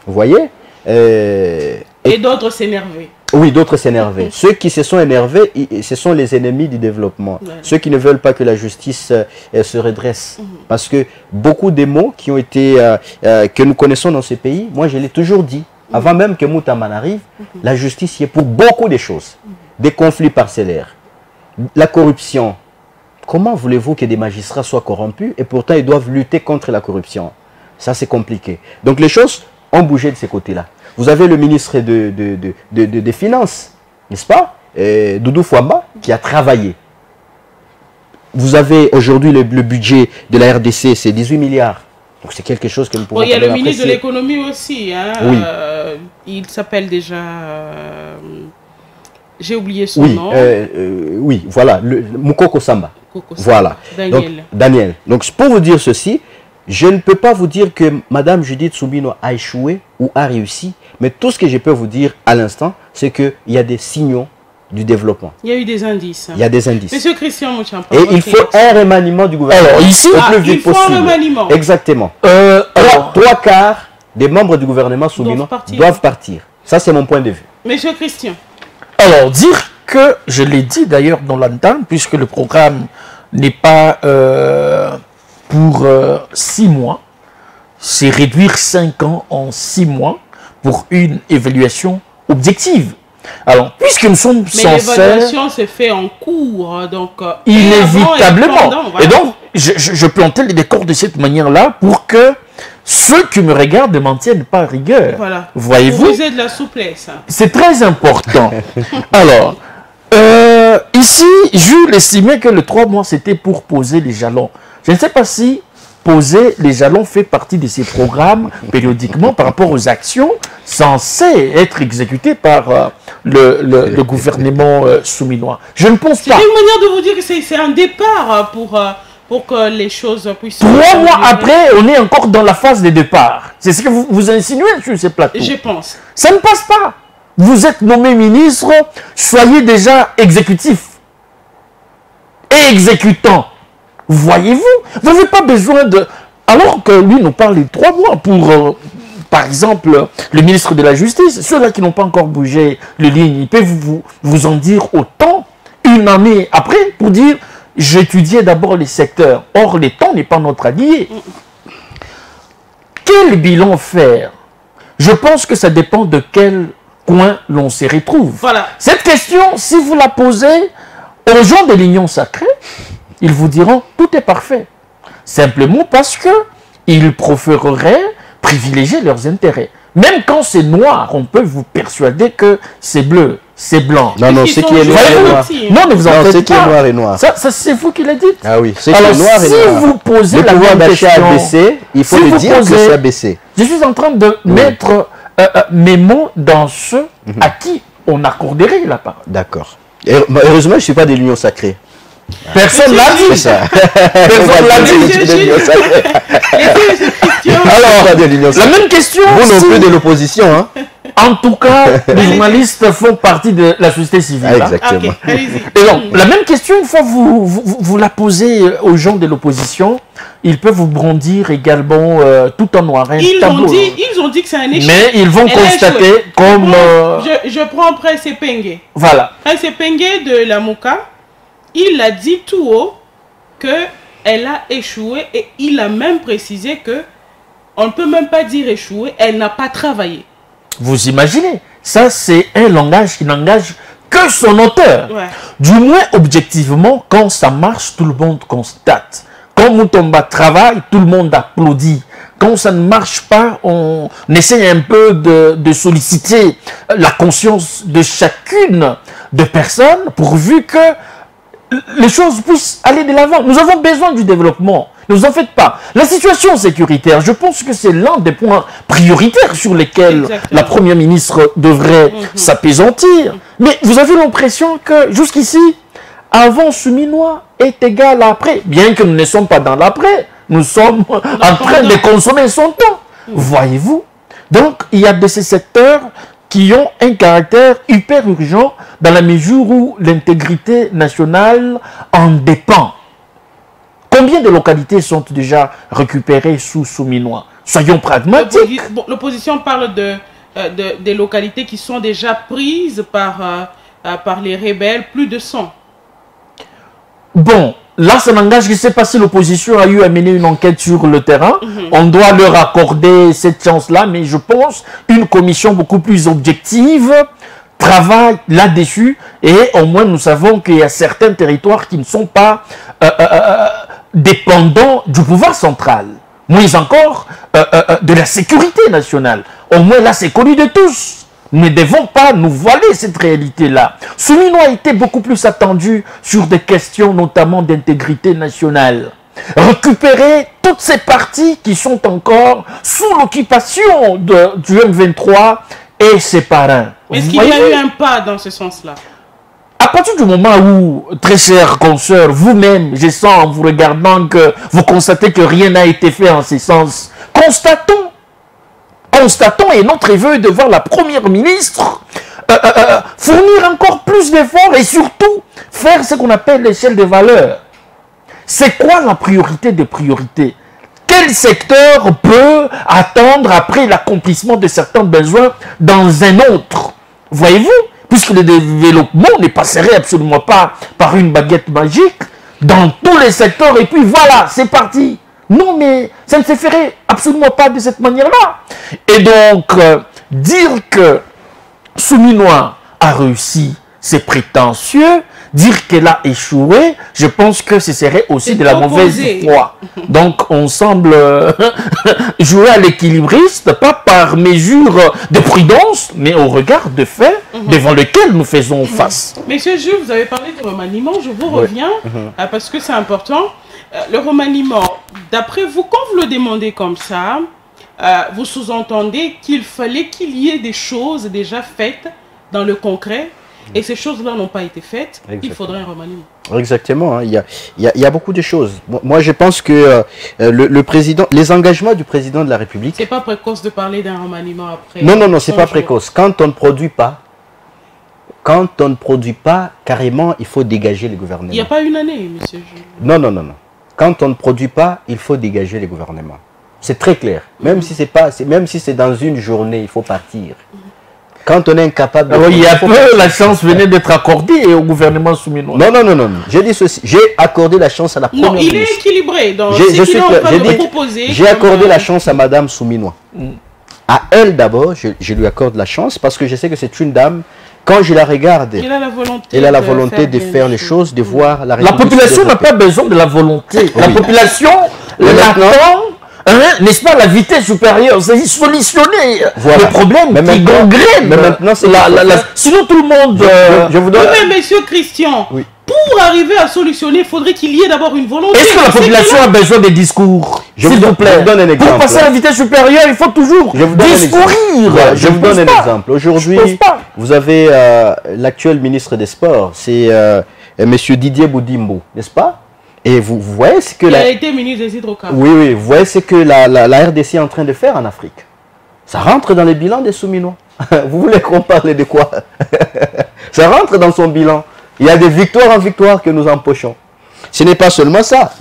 Vous voyez? Et d'autres s'énerver. Oui, d'autres s'énerver. Ceux qui se sont énervés, ce sont les ennemis du développement. Ceux qui ne veulent pas que la justice se redresse. Parce que beaucoup des mots qui ont été, que nous connaissons dans ce pays, moi je l'ai toujours dit, avant même que Moutamba n'arrive, la justice y est pour beaucoup de choses. Des conflits parcellaires, la corruption. Comment voulez-vous que des magistrats soient corrompus et pourtant ils doivent lutter contre la corruption? Ça c'est compliqué. Donc les choses ont bougé de ces côtés-là. Vous avez le ministre des Finances, n'est-ce pas, Doudou Fouamba, qui a travaillé. Vous avez aujourd'hui le budget de la RDC, c'est 18 milliards. Donc c'est quelque chose que nous pouvons apprécier. Il y a le ministre de l'économie aussi. Hein, oui. Il s'appelle déjà... J'ai oublié son nom. Oui, voilà, Moukoko Samba. Voilà. Daniel. Donc, Daniel. Donc pour vous dire ceci, je ne peux pas vous dire que Mme Judith Soumino a échoué ou a réussi, mais tout ce que je peux vous dire à l'instant, c'est qu'il y a des signaux du développement. Il y a eu des indices. Il y a des indices. Monsieur Christian Mouchampa. Et il faut un remaniement du gouvernement. Alors ici, au plus vite possible. Un remaniement. Exactement. Alors, 3 quarts des membres du gouvernement souminois doivent partir. Ça, c'est mon point de vue. Monsieur Christian. Alors, dire que, je l'ai dit d'ailleurs dans l'entente, puisque le programme n'est pas pour 6 mois, c'est réduire 5 ans en 6 mois pour une évaluation objective. Alors, puisque nous sommes censés... Mais l'évaluation se fait en cours, donc... inévitablement. Voilà. Et donc, je plantais les décors de cette manière-là pour que ceux qui me regardent ne m'en tiennent pas à rigueur. Voilà. Voyez-vous? Vous êtes de la souplesse. C'est très important. Alors, ici, Jules estimait que le 3 mois, c'était pour poser les jalons. Je ne sais pas si poser les jalons fait partie de ces programmes périodiquement par rapport aux actions censées être exécutées par le gouvernement souminois. Je ne pense pas. C'est une manière de vous dire que c'est un départ pour que les choses puissent... 3 mois après, on est encore dans la phase de départ. C'est ce que vous insinuez sur ces plateaux. Je pense. Ça ne passe pas. Vous êtes nommé ministre, soyez déjà exécutif et exécutant. Voyez-vous, vous n'avez pas besoin de... Alors que lui nous parle de 3 mois pour, par exemple, le ministre de la Justice, ceux-là qui n'ont pas encore bougé les lignes, ils peuvent vous en dire autant une année après pour dire j'étudiais d'abord les secteurs. Or, le temps n'est pas notre allié. Quel bilan faire? Je pense que ça dépend de quel coin l'on se retrouve. Voilà. Cette question, si vous la posez aux gens de l'Union sacrée, ils vous diront tout est parfait. Simplement parce que ils préféreraient privilégier leurs intérêts. Même quand c'est noir, on peut vous persuader que c'est bleu, c'est blanc. Non, non, ce qui est noir et noir. Non, ne vous en faites pas. Ce qui est noir et noir. Ça c'est vous qui l'avez dit. Ah oui, ce qui est noir et noir. Si vous posez le pouvoir d'achat a baissé, il faut le dire que ça a baissé. Je suis en train de mettre mes mots dans ceux à qui on accorderait la parole. D'accord. Heureusement, je ne suis pas de l'Union sacrée. Personne l'a dit. Personne l'a dit. Alors, la même question. Vous non plus de l'opposition. Hein? En tout cas, les journalistes font partie de la société civile. Ah, exactement. Okay, et donc, la même question, une fois vous la posez aux gens de l'opposition, ils peuvent vous brandir également tout en noir. Ils ont dit que c'est un échec. Mais ils vont constater comme... Je prends Prince Epengue. Voilà. Prince Epengue de la Mouka, il a dit tout haut qu'elle a échoué et il a même précisé que on ne peut même pas dire échoué, elle n'a pas travaillé. Vous imaginez, ça c'est un langage qui n'engage que son auteur. Ouais. Du moins, objectivement, quand ça marche, tout le monde constate. Quand Moutomba travaille, tout le monde applaudit. Quand ça ne marche pas, on essaie un peu de solliciter la conscience de chacune des personnes pourvu que les choses puissent aller de l'avant. Nous avons besoin du développement. Ne vous en faites pas. La situation sécuritaire, je pense que c'est l'un des points prioritaires sur lesquels la Première ministre devrait s'apaisantir. Mais vous avez l'impression que jusqu'ici, avant souminois est égal à après. Bien que nous ne sommes pas dans l'après, nous sommes en train de consommer son temps. Voyez-vous? Donc, il y a de ces secteurs qui ont un caractère hyper urgent dans la mesure où l'intégrité nationale en dépend. Combien de localités sont déjà récupérées sous souminois? Soyons pragmatiques. L'opposition parle des localités qui sont déjà prises par les rebelles, plus de 100. Bon, là, ça n'engage, je ne sais pas si l'opposition a eu à mener une enquête sur le terrain. On doit leur accorder cette chance-là, mais je pense une commission beaucoup plus objective travaille là-dessus et au moins nous savons qu'il y a certains territoires qui ne sont pas dépendants du pouvoir central. Moins encore de la sécurité nationale. Au moins là, c'est connu de tous. Nous ne devons pas nous voiler cette réalité-là. Souminois a été beaucoup plus attendu sur des questions notamment d'intégrité nationale. Récupérer toutes ces parties qui sont encore sous l'occupation du M23 et ses parrains. Est-ce qu'il y a eu un pas dans ce sens-là? À partir du moment où, très chère consoeur, vous-même, je sens en vous regardant que vous constatez que rien n'a été fait en ce sens, constatons, et notre vœu de voir la Première ministre fournir encore plus d'efforts et surtout faire ce qu'on appelle l'échelle des valeurs. C'est quoi la priorité des priorités? quel secteur peut attendre après l'accomplissement de certains besoins dans un autre? Voyez-vous? Puisque le développement ne passerait absolument pas par une baguette magique dans tous les secteurs et puis voilà, c'est parti. Non, mais ça ne se ferait absolument pas de cette manière-là. Et donc, dire que Souminois a réussi, c'est prétentieux. Dire qu'elle a échoué, je pense que ce serait aussi de la mauvaise foi. Donc, on semble jouer à l'équilibriste, pas par mesure de prudence, mais au regard de faits devant lesquels nous faisons face. Monsieur Jules, vous avez parlé de remaniement, je vous reviens, parce que c'est important. Le remaniement, d'après vous, quand vous le demandez comme ça, vous sous-entendez qu'il fallait qu'il y ait des choses déjà faites dans le concret, et ces choses-là n'ont pas été faites. Exactement. Il faudrait un remaniement. Exactement, hein. Il y a beaucoup de choses. Moi, je pense que le président, les engagements du président de la République... C'est pas précoce de parler d'un remaniement après... Non, c'est pas précoce. Quand on ne produit pas, carrément, il faut dégager les gouvernements. Il n'y a pas une année, monsieur Jules. Non. Quand on ne produit pas, il faut dégager les gouvernements. C'est très clair. Même si c'est dans une journée, il faut partir. Quand on est incapable de... il y a peu, la chance venait d'être accordée au gouvernement souminois. Non. J'ai dit ceci. J'ai accordé la chance à la première ministre. Non, il est équilibré. Donc, j'ai accordé la chance à Madame Souminois. À elle d'abord, je lui accorde la chance parce que je sais que c'est une dame. Quand je la regarde, elle a la volonté de faire les choses, de voir la République. La population n'a pas besoin de la volonté. La population l'attend. N'est-ce pas, la vitesse supérieure, c'est solutionner le problème qui gangrène. Mais maintenant, c'est sinon tout le monde... Je vous donne... Mais monsieur Christian, pour arriver à solutionner, il faudrait qu'il y ait d'abord une volonté. Est-ce que la population a besoin des discours? S'il vous plaît. Je vous donne un exemple. Pour passer à la vitesse supérieure, il faut toujours discourir. Je vous donne un exemple. Aujourd'hui, vous avez l'actuel ministre des Sports, c'est monsieur Didier Boudimbo, n'est-ce pas? Et vous voyez ce que... Il a été ministre des hydrocarbures. Oui, vous voyez ce que la RDC est en train de faire en Afrique. Ça rentre dans les bilans des Souminois. Vous voulez qu'on parle de quoi? Ça rentre dans son bilan. Il y a des victoires en victoire que nous empochons. Ce n'est pas seulement ça.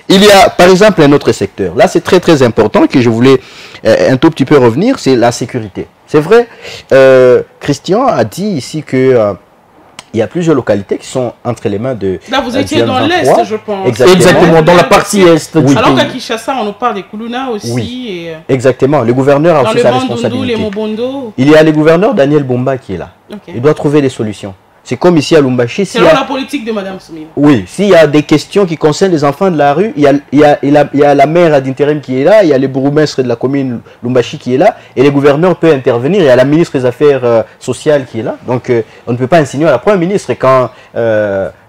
Il y a, par exemple, un autre secteur. Là, c'est très, très important que je voulais un tout petit peu revenir, c'est la sécurité. C'est vrai, Christian a dit ici que... il y a plusieurs localités qui sont entre les mains de... Là, vous étiez dans l'Est, je pense. Exactement, dans la partie Est. Oui. Alors qu'à Kinshasa, on nous parle des Kuluna aussi. Oui. Et exactement, le gouverneur a aussi sa responsabilité. Les Mobondo. Il y a le gouverneur Daniel Bumba qui est là. Okay. Il doit trouver des solutions. C'est comme ici à Lumbashi. Selon la politique de Mme Souminois. Oui, s'il y a des questions qui concernent les enfants de la rue, il y a la maire d'intérim qui est là, il y a le bourgmestre de la commune Lumbashi qui est là, et le gouverneur peut intervenir, il y a la ministre des Affaires sociales qui est là. Donc on ne peut pas insinuer à la première ministre quand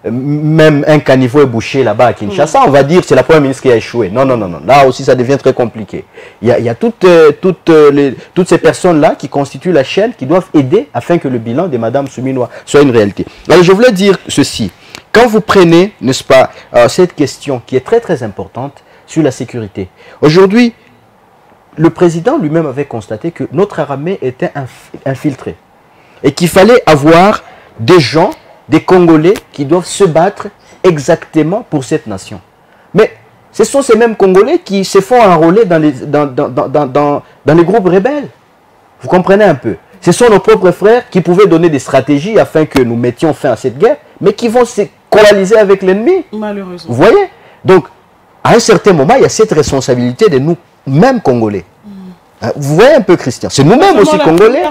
même un caniveau est bouché là-bas à Kinshasa, on va dire que c'est la première ministre qui a échoué. Non. Là aussi, ça devient très compliqué. Il y a toutes ces personnes-là qui constituent la chaîne, qui doivent aider afin que le bilan de Mme Souminois soit une réalité. Alors, je voulais dire ceci. Quand vous prenez, n'est-ce pas, cette question qui est très, très importante sur la sécurité. Aujourd'hui, le président lui-même avait constaté que notre armée était infiltrée et qu'il fallait avoir des gens, des Congolais qui doivent se battre exactement pour cette nation. Mais ce sont ces mêmes Congolais qui se font enrôler dans les groupes rebelles. Vous comprenez un peu? Ce sont nos propres frères qui pouvaient donner des stratégies afin que nous mettions fin à cette guerre, mais qui vont se coaliser avec l'ennemi. Malheureusement. Vous voyez? Donc, à un certain moment, il y a cette responsabilité de nous-mêmes Congolais. Vous voyez un peu, Christian, c'est nous-mêmes aussi Congolais.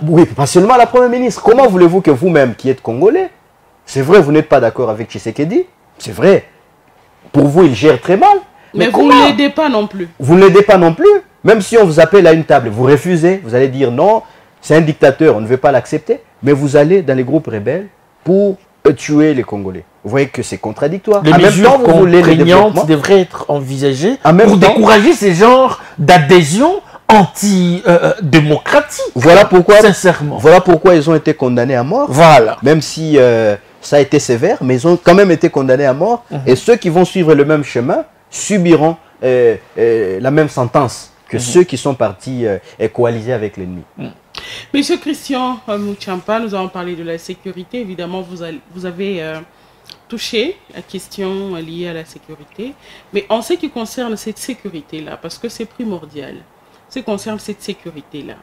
Oui, pas seulement la Première ministre. Comment voulez-vous que vous-même, qui êtes Congolais, c'est vrai, vous n'êtes pas d'accord avec Tshisekedi, c'est vrai. Pour vous, il gère très mal. Mais vous ne l'aidez pas non plus. Vous ne l'aidez pas non plus. Même si on vous appelle à une table, vous refusez, vous allez dire non, c'est un dictateur, on ne veut pas l'accepter. Mais vous allez dans les groupes rebelles pour tuer les Congolais. Vous voyez que c'est contradictoire. Les mesures contraignantes devraient être envisagées pour décourager ces genres d'adhésion anti-démocratique. Voilà pourquoi, sincèrement. Voilà pourquoi ils ont été condamnés à mort. Voilà. Même si ça a été sévère, mais ils ont quand même été condamnés à mort. Et ceux qui vont suivre le même chemin subiront la même sentence que ceux qui sont partis coalisés avec l'ennemi. Monsieur Christian Mouchampa, nous avons parlé de la sécurité. Évidemment, vous avez touché la question liée à la sécurité, mais en ce qui concerne cette sécurité-là, parce que c'est primordial, ce qui concerne cette sécurité-là,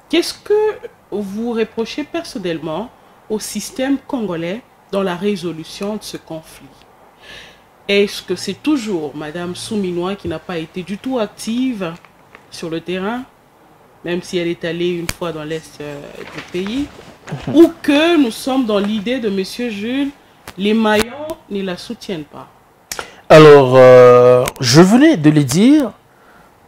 qu'est-ce que vous reprochez personnellement au système congolais dans la résolution de ce conflit? Est-ce que c'est toujours Madame Souminois qui n'a pas été du tout active sur le terrain, même si elle est allée une fois dans l'Est du pays, ou que nous sommes dans l'idée de Monsieur Jules, les maillons ne la soutiennent pas? Alors, je venais de le dire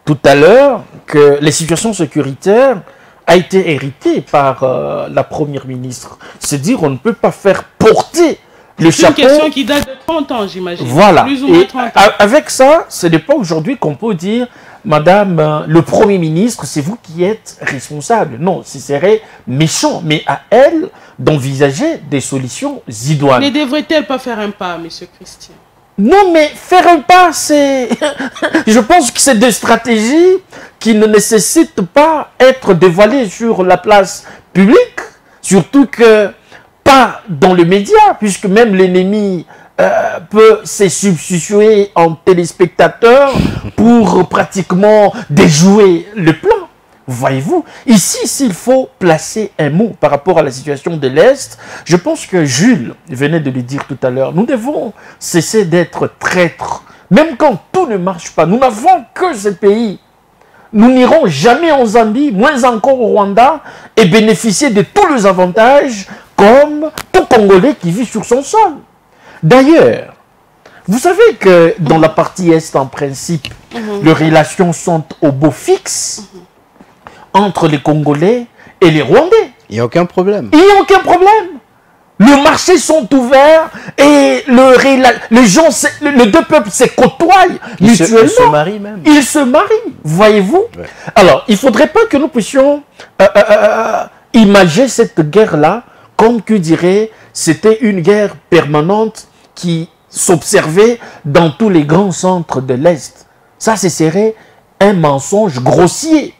tout à l'heure que les situations sécuritaires a été héritée par la première ministre. C'est dire on ne peut pas faire porter le chapeau. C'est une question qui date de 30 ans, j'imagine. Voilà. Plus ou moins 30 ans. Avec ça, ce n'est pas aujourd'hui qu'on peut dire Madame le Premier ministre, c'est vous qui êtes responsable. Non, ce serait méchant. Mais à elle d'envisager des solutions idoines. Ne devrait-elle pas faire un pas, Monsieur Christian? Non, mais faire un pas, c'est... Je pense que c'est des stratégies qui ne nécessitent pas être dévoilées sur la place publique. Surtout que pas dans le média, puisque même l'ennemi peut se substituer en téléspectateur pour pratiquement déjouer le plan. Voyez-vous, ici, s'il faut placer un mot par rapport à la situation de l'Est, je pense que Jules venait de le dire tout à l'heure, nous devons cesser d'être traîtres. Même quand tout ne marche pas, nous n'avons que ce pays. Nous n'irons jamais en Zambie, moins encore au Rwanda, et bénéficier de tous les avantages comme tout Congolais qui vit sur son sol. D'ailleurs, vous savez que dans la partie Est, en principe, les relations sont au beau fixe entre les Congolais et les Rwandais. Il n'y a aucun problème. Il n'y a aucun problème. Les marchés sont ouverts et les gens, les deux peuples se côtoient mutuellement. Ils se marient même. Ils se marient, voyez-vous. Ouais. Alors, il ne faudrait pas que nous puissions imaginer cette guerre-là comme que dirait, c'était une guerre permanente qui s'observait dans tous les grands centres de l'Est. Ça, ce serait un mensonge grossier.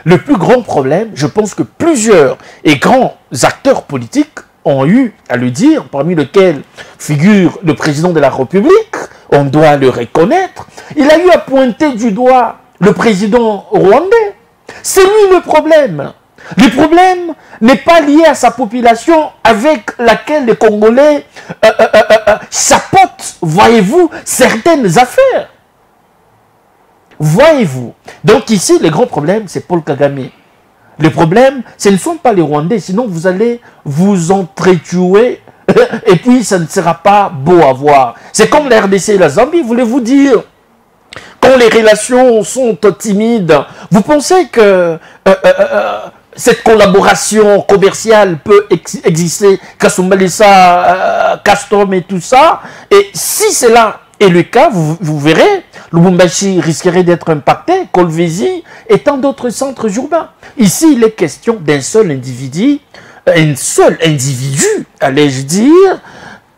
Le plus grand problème, je pense que plusieurs et grands acteurs politiques ont eu à le dire, parmi lesquels figure le président de la République, on doit le reconnaître. Il a eu à pointer du doigt le président rwandais. C'est lui le problème. Le problème n'est pas lié à sa population avec laquelle les Congolais chapeautent, voyez-vous, certaines affaires. Voyez-vous. Donc ici, le grand problème, c'est Paul Kagame. Le problème, ce ne sont pas les Rwandais, sinon vous allez vous entretuer et puis ça ne sera pas beau à voir. C'est comme la RDC et la Zambie, voulez-vous dire, quand les relations sont timides, vous pensez que cette collaboration commerciale peut exister, Kasumbalisa, Castrom et tout ça, et si cela est le cas, vous verrez, Lubumbashi risquerait d'être impacté, Kolwezi et tant d'autres centres urbains. Ici, il est question d'un seul individu, allais-je dire,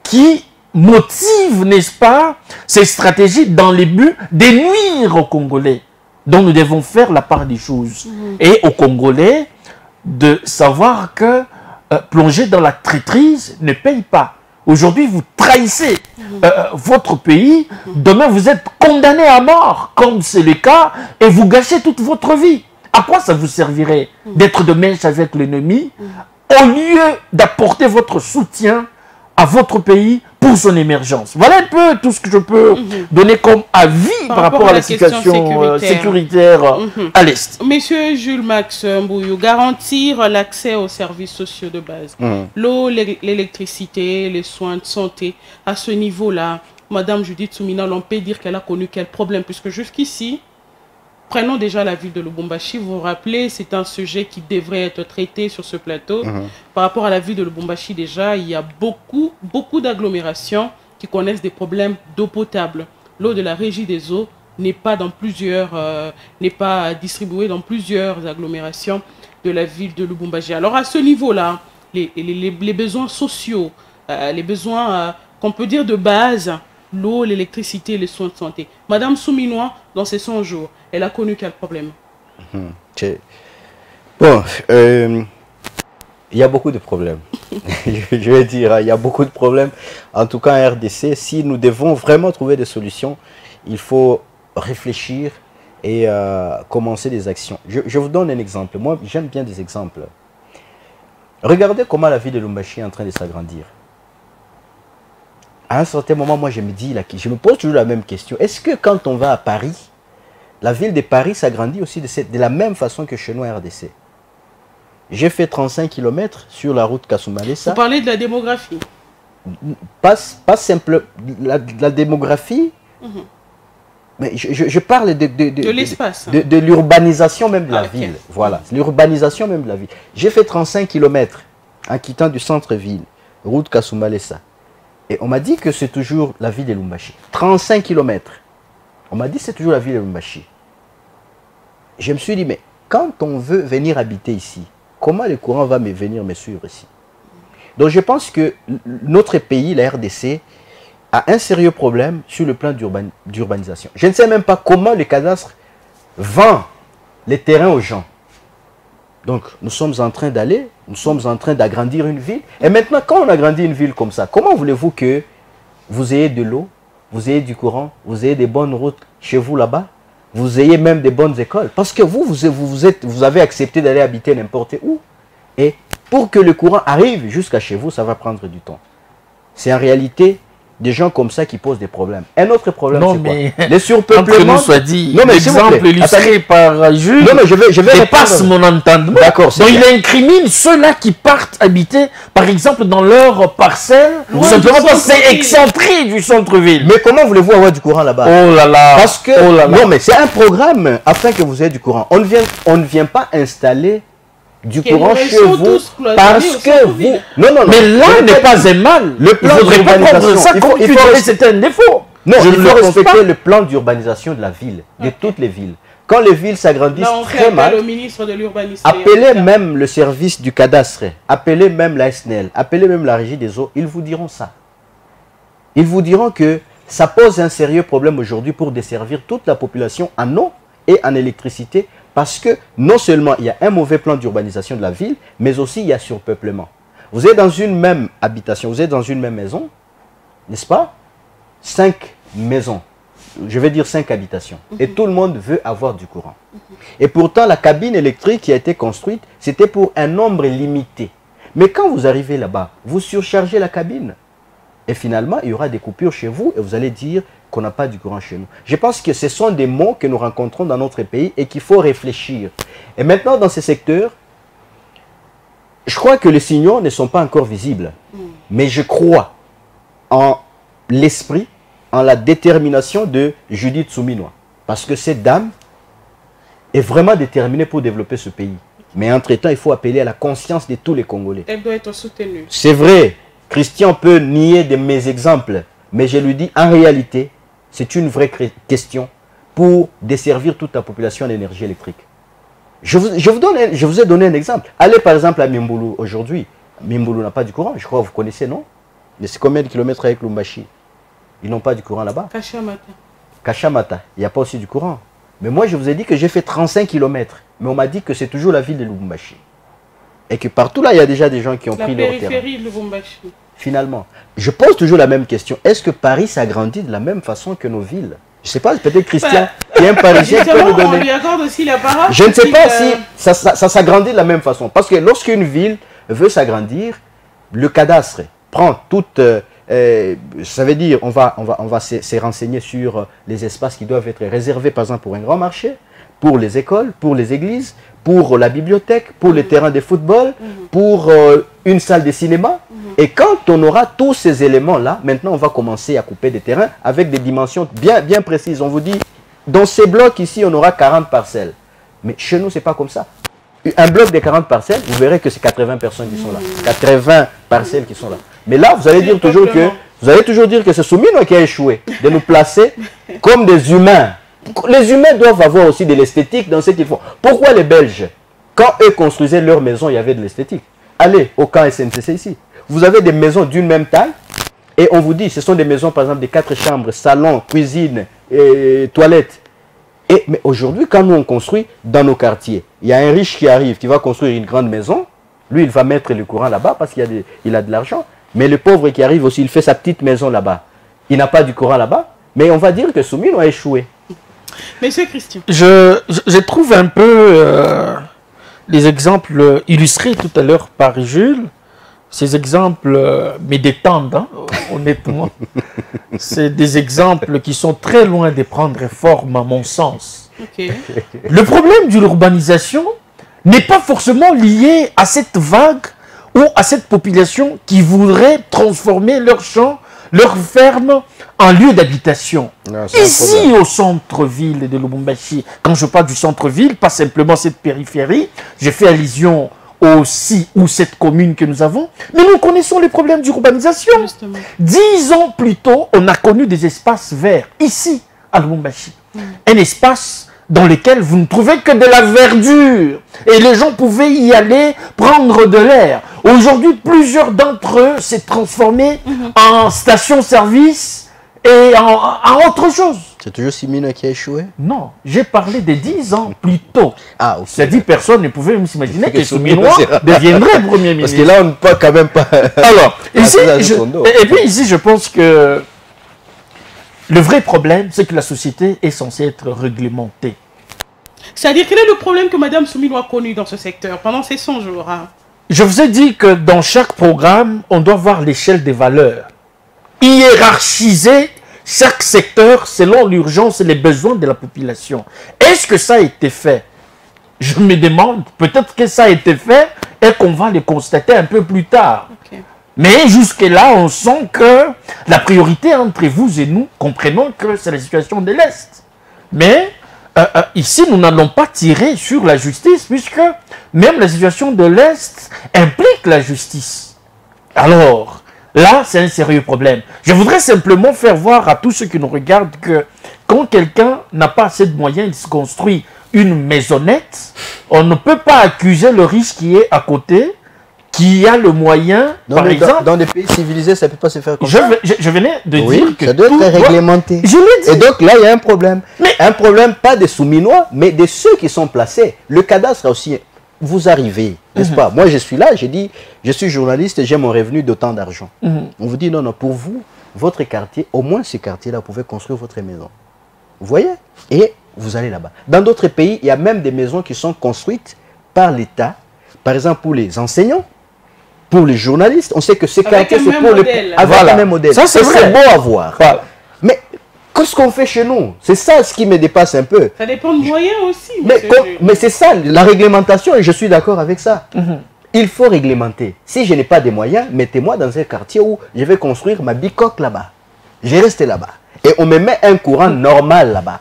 qui motive, n'est-ce pas, ces stratégies dans le but de nuire aux Congolais. Donc nous devons faire la part des choses. Et aux Congolais, de savoir que plonger dans la traîtrise ne paye pas. Aujourd'hui, vous trahissez votre pays. Demain, vous êtes condamné à mort, comme c'est le cas, et vous gâchez toute votre vie. À quoi ça vous servirait d'être de mèche avec l'ennemi au lieu d'apporter votre soutien à votre pays pour son émergence? Voilà un peu tout ce que je peux donner comme avis par rapport à la situation sécuritaire à l'Est. Monsieur Jules Max Mbouyou, garantir l'accès aux services sociaux de base, l'eau, l'électricité, les soins de santé, à ce niveau-là, Madame Judith Soumina, on peut dire qu'elle a connu quel problème, puisque jusqu'ici, prenons déjà la ville de Lubumbashi. Vous vous rappelez, c'est un sujet qui devrait être traité sur ce plateau. Par rapport à la ville de Lubumbashi, déjà, il y a beaucoup d'agglomérations qui connaissent des problèmes d'eau potable. L'eau de la régie des eaux n'est pas distribuée dans plusieurs agglomérations de la ville de Lubumbashi. Alors à ce niveau-là, les besoins sociaux, les besoins qu'on peut dire de base, l'eau, l'électricité, les soins de santé. Madame Souminois, dans ses 100 jours, elle a connu quel problème? Bon, Il y a beaucoup de problèmes. Je vais dire, il y a beaucoup de problèmes. En tout cas, en RDC, si nous devons vraiment trouver des solutions, il faut réfléchir et commencer des actions. Je vous donne un exemple. Moi, j'aime bien des exemples. Regardez comment la ville de Lubumbashi est en train de s'agrandir. À un certain moment, moi, je me pose toujours la même question. Est-ce que quand on va à Paris, la ville de Paris s'agrandit aussi de la même façon que chez nous à RDC? J'ai fait 35 km sur la route Kasumbalesa. Vous parlez de la démographie. Pas simple. La démographie, mais je parle de l'espace. De l'urbanisation même de la ville. Voilà, l'urbanisation même de la ville. J'ai fait 35 km en quittant du centre-ville, route Kasumbalesa. Et on m'a dit que c'est toujours la ville de Lubumbashi. 35 km. On m'a dit que c'est toujours la ville de Lubumbashi. Je me suis dit, mais quand on veut venir habiter ici, comment le courant va venir me suivre ici? Donc je pense que notre pays, la RDC, a un sérieux problème sur le plan d'urbanisation. Je ne sais même pas comment le cadastre vend les terrains aux gens. Donc nous sommes en train d'agrandir une ville. Et maintenant, quand on agrandit une ville comme ça, comment voulez-vous que vous ayez de l'eau, vous ayez du courant, vous ayez des bonnes routes chez vous là-bas, vous ayez même des bonnes écoles? Parce que vous avez accepté d'aller habiter n'importe où. Et pour que le courant arrive jusqu'à chez vous, ça va prendre du temps. C'est en réalité des gens comme ça qui posent des problèmes. Un autre problème, c'est quoi? Les surpeuplements. Soit dit, non, mais l'exemple illustré par Jules je vais dépasse mon entendement. D'accord. Donc il incrimine ceux-là qui partent habiter, par exemple, dans leur parcelle, tout simplement parce que c'est excentré du centre-ville. Mais comment voulez-vous avoir du courant là-bas? Oh là là. Parce que, non, mais c'est un programme afin que vous ayez du courant. On ne vient pas installer du courant chez vous parce que vous... Non, mais là n'est pas un mal. Le plan d'urbanisation, c'est un défaut. Non, il faut respecter le plan d'urbanisation de la ville, de toutes les villes. Quand les villes s'agrandissent très mal, au ministre de l'urbanisme, appelez même le service du cadastre, appelez même la SNEL, appelez même la régie des eaux, ils vous diront ça. Ils vous diront que ça pose un sérieux problème aujourd'hui pour desservir toute la population en eau et en électricité. Parce que non seulement il y a un mauvais plan d'urbanisation de la ville, mais aussi il y a surpeuplement. Vous êtes dans une même habitation, vous êtes dans une même maison, n'est-ce pas? 5 maisons, je vais dire 5 habitations. Et tout le monde veut avoir du courant. Et pourtant, la cabine électrique qui a été construite, c'était pour un nombre limité. Mais quand vous arrivez là-bas, vous surchargez la cabine. Et finalement, il y aura des coupures chez vous et vous allez dire qu'on n'a pas du courant chez nous. Je pense que ce sont des mots que nous rencontrons dans notre pays et qu'il faut réfléchir. Et maintenant, dans ces secteurs, je crois que les signaux ne sont pas encore visibles. Mais je crois en l'esprit, en la détermination de Judith Souminois. Parce que cette dame est vraiment déterminée pour développer ce pays. Mais entre-temps, il faut appeler à la conscience de tous les Congolais. Elle doit être soutenue. C'est vrai, Christian peut nier de mes exemples, mais je lui dis, en réalité, c'est une vraie question pour desservir toute la population en énergie électrique. Je vous ai donné un exemple. Allez par exemple à Mimboulou aujourd'hui. Mimboulou n'a pas du courant, je crois que vous connaissez, non? Mais c'est combien de kilomètres avec Lubumbashi? Ils n'ont pas du courant là-bas. Kashamata. Kashamata, il n'y a pas aussi du courant. Mais moi, je vous ai dit que j'ai fait 35 km. Mais on m'a dit que c'est toujours la ville de Lubumbashi. Et que partout là, il y a déjà des gens qui ont pris leur terrain. La périphérie de Lubumbashi. Finalement, je pose toujours la même question. Est-ce que Paris s'agrandit de la même façon que nos villes? Je ne sais pas, peut-être Christian, qui est un Parisien, peut nous donner. On lui accorde aussi la parole. Je ne sais pas si ça s'agrandit de la même façon. Parce que lorsqu'une ville veut s'agrandir, le cadastre prend toute... ça veut dire on va se renseigner sur les espaces qui doivent être réservés, par exemple, pour un grand marché, pour les écoles, pour les églises, pour la bibliothèque, pour les terrains de football, pour une salle de cinéma. Et quand on aura tous ces éléments-là, maintenant on va commencer à couper des terrains avec des dimensions bien précises. On vous dit, dans ces blocs ici, on aura 40 parcelles. Mais chez nous, ce n'est pas comme ça. Un bloc de 40 parcelles, vous verrez que c'est 80 personnes qui sont là. 80 parcelles qui sont là. Mais là, vous allez toujours dire que c'est Souminois qui a échoué de nous placer comme des humains. Les humains doivent avoir aussi de l'esthétique dans ce qu'ils font. Pourquoi les Belges, quand eux construisaient leur maison, il y avait de l'esthétique? Allez au camp SNCC ici. Vous avez des maisons d'une même taille et on vous dit, ce sont des maisons par exemple de 4 chambres, salon, cuisine, et toilettes. Mais aujourd'hui, quand nous on construit dans nos quartiers, il y a un riche qui arrive, qui va construire une grande maison, Lui, il va mettre le courant là-bas parce qu'il a de l'argent. Mais le pauvre qui arrive aussi, il fait sa petite maison là-bas. Il n'a pas du courant là-bas. Mais on va dire que Soumino a échoué. Monsieur Christian. Je trouve un peu les exemples illustrés tout à l'heure par Jules. Ces exemples me détendent, hein, honnêtement. C'est des exemples qui sont très loin de prendre forme, à mon sens. Okay. Le problème de l'urbanisation n'est pas forcément lié à cette vague ou à cette population qui voudrait transformer leurs champs, leurs fermes en lieu d'habitation. Ici, au centre-ville de Lubumbashi, quand je parle du centre-ville, pas simplement cette périphérie, j'ai fait allusion aussi ou cette commune que nous avons, mais nous connaissons les problèmes d'urbanisation. 10 ans plus tôt, on a connu des espaces verts, ici, à Lubumbashi. Un espace dans lequel vous ne trouvez que de la verdure. Et les gens pouvaient y aller prendre de l'air. Aujourd'hui, plusieurs d'entre eux s'est transformés en station-service et en autre chose. C'est toujours Simino qui a échoué? Non, j'ai parlé de 10 ans plus tôt. Ah, ok. C'est-à-dire personne ne pouvait même s'imaginer que Souminois deviendrait Premier ministre. Parce que là, on ne peut quand même pas... Alors, ici, et puis ici, je pense que le vrai problème, c'est que la société est censée être réglementée. C'est-à-dire, quel est le problème que Mme Soumino a connu dans ce secteur pendant ces 100 jours, hein? Je vous ai dit que dans chaque programme, on doit voir l'échelle des valeurs. Hiérarchiser chaque secteur selon l'urgence et les besoins de la population. Est-ce que ça a été fait? Je me demande, peut-être que ça a été fait et qu'on va le constater un peu plus tard. Okay. Mais jusque-là, on sent que la priorité entre vous et nous, comprenons que c'est la situation de l'Est. Mais ici, nous n'allons pas tirer sur la justice, puisque même la situation de l'Est implique la justice. Alors, là, c'est un sérieux problème. Je voudrais simplement faire voir à tous ceux qui nous regardent que quand quelqu'un n'a pas assez de moyens, il se construit une maisonnette, on ne peut pas accuser le riche qui est à côté, qui a le moyen, par exemple... Dans des pays civilisés, ça ne peut pas se faire comme ça. Je venais de oui, dire que ça doit être réglementé. Je l'ai dit. Et donc là, il y a un problème. Mais un problème, pas des Souminois, mais de ceux qui sont placés. Le cadastre aussi, vous arrivez, n'est-ce pas? Moi, je suis là, j'ai dit, je suis journaliste, j'ai mon revenu d'autant d'argent. On vous dit, non, non, pour vous, votre quartier, au moins ce quartier-là, vous pouvez construire votre maison. Vous voyez? Et vous allez là-bas. Dans d'autres pays, il y a même des maisons qui sont construites par l'État. Par exemple, pour les enseignants, pour les journalistes. On sait que ces quartiers, c'est pour le même modèle. Ça, c'est beau à voir. Voilà. Mais qu'est-ce qu'on fait chez nous? C'est ça ce qui me dépasse un peu. Ça dépend de moyens aussi. Mais c'est ça, la réglementation, et je suis d'accord avec ça. Il faut réglementer. Si je n'ai pas de moyens, mettez-moi dans un quartier où je vais construire ma bicoque là-bas. Je reste là-bas. Et on me met un courant normal là-bas.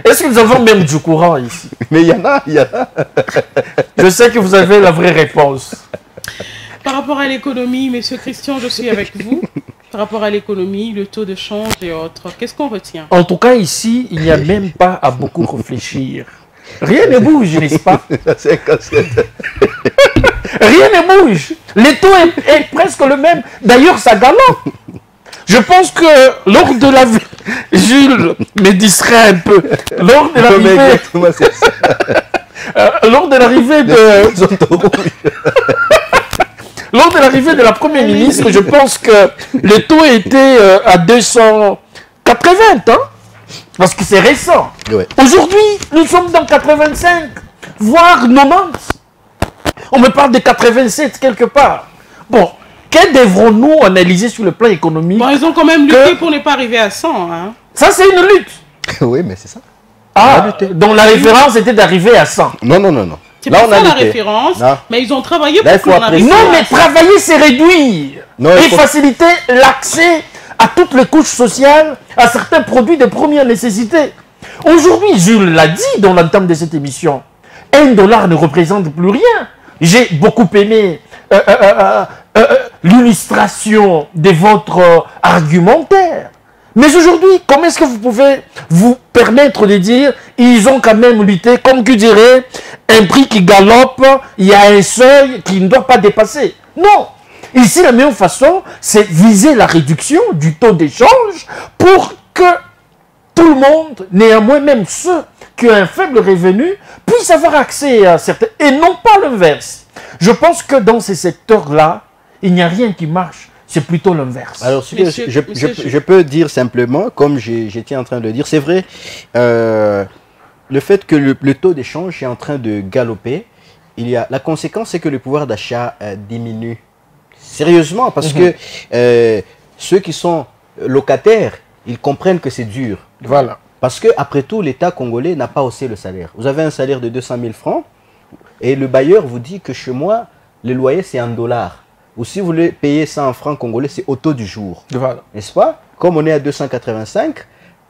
Est-ce que nous avons même du courant ici? Mais il y en a, il y en a. Je sais que vous avez la vraie réponse. Par rapport à l'économie, Monsieur Christian, je suis avec vous. Par rapport à l'économie, le taux de change et autres, qu'est-ce qu'on retient? En tout cas, ici, il n'y a même pas à beaucoup réfléchir. Rien ne bouge, n'est-ce pas? Rien ne bouge. Le taux est presque le même. D'ailleurs, ça galope. Je pense que lors de la... Jules me distrait un peu. Lors de l'arrivée... lors de l'arrivée de... Lors de l'arrivée de la Première ministre, je pense que le taux était à 280, hein? Parce que c'est récent. Ouais. Aujourd'hui, nous sommes dans 85, voire 90. On me parle de 87 quelque part. Bon, que devrons-nous analyser sur le plan économique? Bon, ils ont quand même lutté pour ne pas arriver à 100. Hein? Ça, c'est une lutte. Oui, mais c'est ça. Ah, donc la référence était d'arriver à 100. Non, non, non, non. C'est pas ça la référence, mais ils ont travaillé pour qu'on arrive. Non, mais travailler, c'est réduire et faciliter l'accès à toutes les couches sociales, à certains produits de première nécessité. Aujourd'hui, Jules l'a dit dans l'entame de cette émission, $1 ne représente plus rien. J'ai beaucoup aimé l'illustration de votre argumentaire. Mais aujourd'hui, comment est-ce que vous pouvez vous permettre de dire ils ont quand même lutté, comme que dirait, un prix qui galope, il y a un seuil qui ne doit pas dépasser. Non. Ici, la meilleure façon, c'est viser la réduction du taux d'échange pour que tout le monde, néanmoins même ceux qui ont un faible revenu, puissent avoir accès à certains, et non pas l'inverse. Je pense que dans ces secteurs-là, il n'y a rien qui marche. C'est plutôt l'inverse. Alors, ce que je peux dire simplement, comme j'étais en train de le dire, c'est vrai, le fait que le taux d'échange est en train de galoper, la conséquence, c'est que le pouvoir d'achat diminue sérieusement, parce que ceux qui sont locataires, ils comprennent que c'est dur. Voilà. Parce que après tout, l'État congolais n'a pas haussé le salaire. Vous avez un salaire de 200 000 francs, et le bailleur vous dit que chez moi, le loyer, c'est en dollars. Ou si vous voulez payer ça en francs congolais, c'est au taux du jour. Voilà. N'est-ce pas? Comme on est à 285,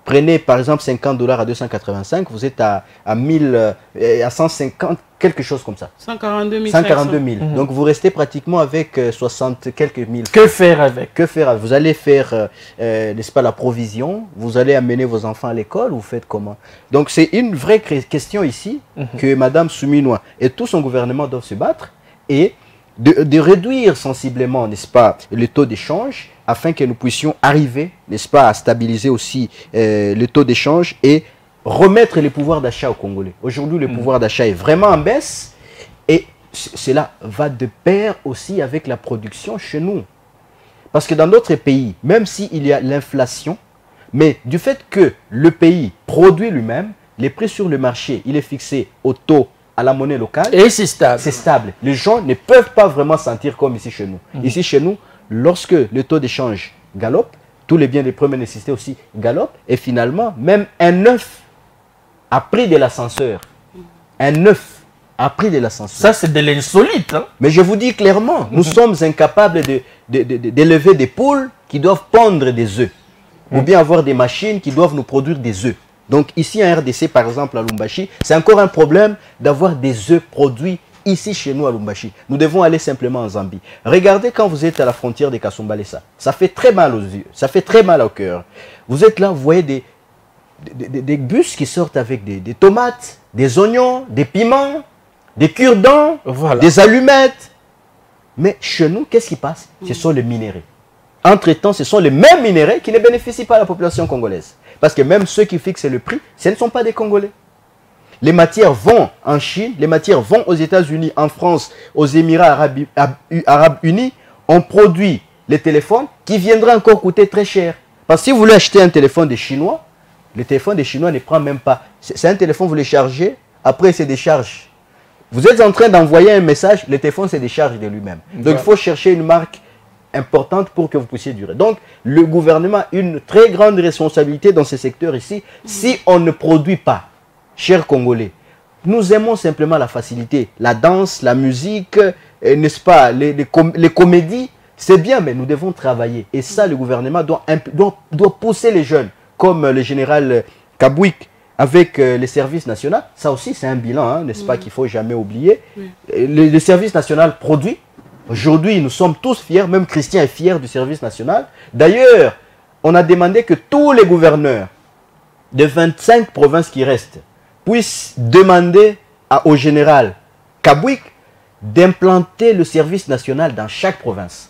prenez par exemple 50 $ à 285, vous êtes à 150, quelque chose comme ça. 142 000. 142 000. Donc vous restez pratiquement avec 60 quelques mille. Que faire avec? Que faire? Vous allez faire, n'est-ce pas, la provision, vous allez amener vos enfants à l'école, vous faites comment? Donc c'est une vraie question ici que Madame Souminois et tout son gouvernement doivent se battre et de réduire sensiblement, n'est-ce pas, le taux d'échange afin que nous puissions arriver, n'est-ce pas, à stabiliser aussi le taux d'échange et remettre les pouvoirs d'achat aux Congolais. Aujourd'hui, le pouvoir d'achat est vraiment en baisse et cela va de pair aussi avec la production chez nous. Parce que dans d'autres pays, même s'il y a l'inflation, mais du fait que le pays produit lui-même, les prix sur le marché, il est fixé au taux, à la monnaie locale. Et c'est stable. C'est stable. Les gens ne peuvent pas vraiment sentir comme ici chez nous. Ici chez nous, lorsque le taux d'échange galope, tous les biens de première nécessité aussi galopent, et finalement, même un œuf a pris de l'ascenseur. Un œuf a pris de l'ascenseur. Ça, c'est de l'insolite. Hein? Mais je vous dis clairement, nous sommes incapables d'élever des poules qui doivent pondre des œufs. Ou bien avoir des machines qui doivent nous produire des œufs. Donc ici en RDC, par exemple, à Lubumbashi, c'est encore un problème d'avoir des œufs produits ici chez nous à Lubumbashi. Nous devons aller simplement en Zambie. Regardez quand vous êtes à la frontière de Kasumbalesa. Ça fait très mal aux yeux, ça fait très mal au cœur. Vous êtes là, vous voyez des bus qui sortent avec des tomates, des oignons, des piments, des cure-dents, Voilà. des allumettes. Mais chez nous, qu'est-ce qui passe? Ce sont les minéraux. Entre-temps, ce sont les mêmes minéraux qui ne bénéficient pas à la population congolaise. Parce que même ceux qui fixent le prix, ce ne sont pas des Congolais. Les matières vont en Chine, les matières vont aux États-Unis, en France, aux Émirats Arabes Unis. On produit les téléphones qui viendraient encore coûter très cher. Parce que si vous voulez acheter un téléphone des Chinois, le téléphone des Chinois ne prend même pas. C'est un téléphone, vous le chargez, après c'est des charges. Vous êtes en train d'envoyer un message, le téléphone se décharge de lui-même. Donc il faut chercher une marque importante pour que vous puissiez durer. Donc, le gouvernement a une très grande responsabilité dans ces secteurs ici. Si on ne produit pas, chers Congolais, nous aimons simplement la facilité. La danse, la musique, n'est-ce pas, les comédies, c'est bien, mais nous devons travailler. Et ça, le gouvernement doit pousser les jeunes, comme le général Kabouik, avec les services nationaux. Ça aussi, c'est un bilan, hein, n'est-ce pas, qu'il ne faut jamais oublier. Le service national produit. Aujourd'hui, nous sommes tous fiers, même Christian est fier du service national. D'ailleurs, on a demandé que tous les gouverneurs de 25 provinces qui restent puissent demander au général Kabouik d'implanter le service national dans chaque province.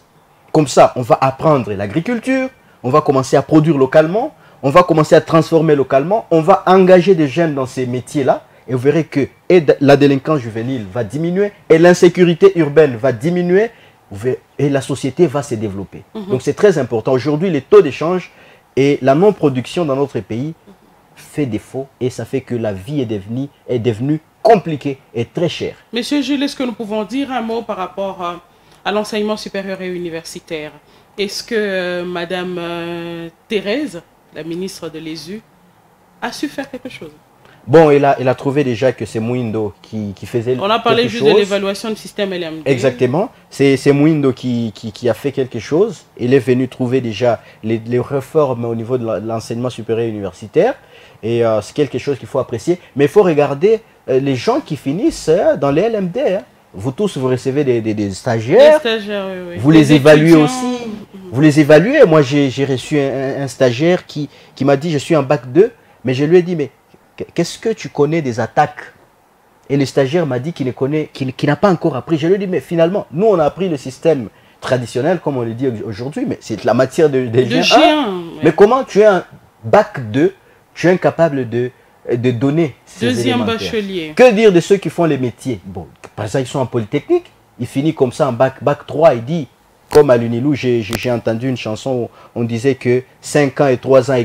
Comme ça, on va apprendre l'agriculture, on va commencer à produire localement, on va commencer à transformer localement, on va engager des jeunes dans ces métiers-là. Et vous verrez que la délinquance juvénile va diminuer et l'insécurité urbaine va diminuer et la société va se développer. Donc c'est très important. Aujourd'hui, les taux d'échange et la non-production dans notre pays fait défaut et ça fait que la vie est devenue compliquée et très chère. Monsieur Jules, est-ce que nous pouvons dire un mot par rapport à l'enseignement supérieur et universitaire? Est-ce que Madame Thérèse, la ministre de l'ESU, a su faire quelque chose? Bon, il a trouvé déjà que c'est Mouindo qui faisait. On a parlé juste de l'évaluation du système LMD. Exactement. C'est Mouindo qui a fait quelque chose. Il est venu trouver déjà les réformes au niveau de l'enseignement supérieur universitaire. Et c'est quelque chose qu'il faut apprécier. Mais il faut regarder les gens qui finissent dans les LMD. Hein. Vous tous, vous recevez des stagiaires. Des stagiaires, oui. Vous les évaluez aussi. Vous les évaluez. Moi, j'ai reçu un stagiaire qui m'a dit, je suis en bac 2. Mais je lui ai dit, mais qu'est-ce que tu connais des attaques? Et le stagiaire m'a dit qu'il n'a pas encore appris. Je lui ai dit, mais finalement, nous, on a appris le système traditionnel, comme on le dit aujourd'hui, mais c'est la matière de chien. Ouais. Mais comment tu es un bac 2, tu es incapable de donner ces deuxième élémentaires. Bachelier. Que dire de ceux qui font les métiers? Bon, par exemple, ils sont en polytechnique, il finit comme ça en bac 3, il dit, comme à l'Unilou, j'ai entendu une chanson où on disait que 5 ans et 3 ans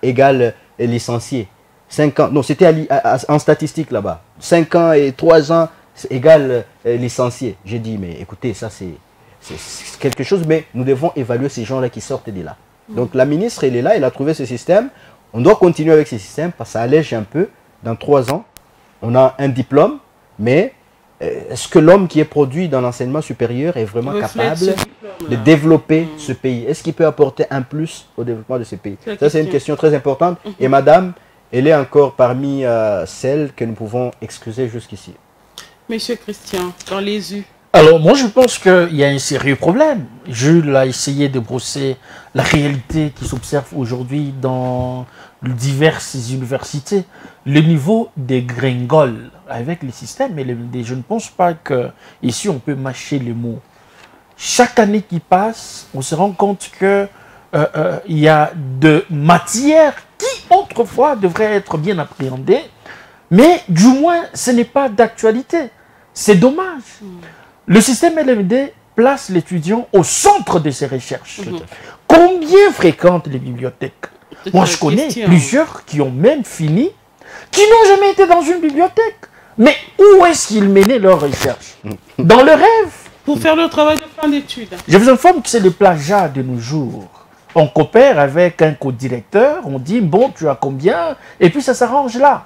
égale licencié. 5 ans, non, c'était en statistique là-bas. 5 ans et 3 ans égale licencié. J'ai dit, mais écoutez, ça c'est quelque chose, mais nous devons évaluer ces gens-là qui sortent de là. Donc la ministre, elle est là, elle a trouvé ce système. On doit continuer avec ce système parce que ça allège un peu. Dans 3 ans, on a un diplôme, mais est-ce que l'homme qui est produit dans l'enseignement supérieur est vraiment capable de développer ce pays? Est-ce qu'il peut apporter un plus au développement de ce pays? Ça, c'est une question très importante. Et madame, elle est encore parmi celles que nous pouvons excuser jusqu'ici. Monsieur Christian, dans les U. Alors, moi, je pense qu'il y a un sérieux problème. Jules a essayé de brosser la réalité qui s'observe aujourd'hui dans diverses universités. Le niveau dégringole avec les systèmes, et je ne pense pas qu'ici, on peut mâcher les mots. Chaque année qui passe, on se rend compte qu'il y a de matières qui, autrefois, devraient être bien appréhendées, mais du moins, ce n'est pas d'actualité. C'est dommage. Le système LMD place l'étudiant au centre de ses recherches. Combien fréquentent les bibliothèques? Moi, je connais plusieurs qui ont même fini, qui n'ont jamais été dans une bibliothèque. Mais où est-ce qu'ils menaient leurs recherches? Dans le rêve. Pour faire le travail de fin d'études. Je vous informe que c'est le plagiat de nos jours. On coopère avec un co-directeur, on dit, bon, tu as combien? Et puis ça s'arrange là.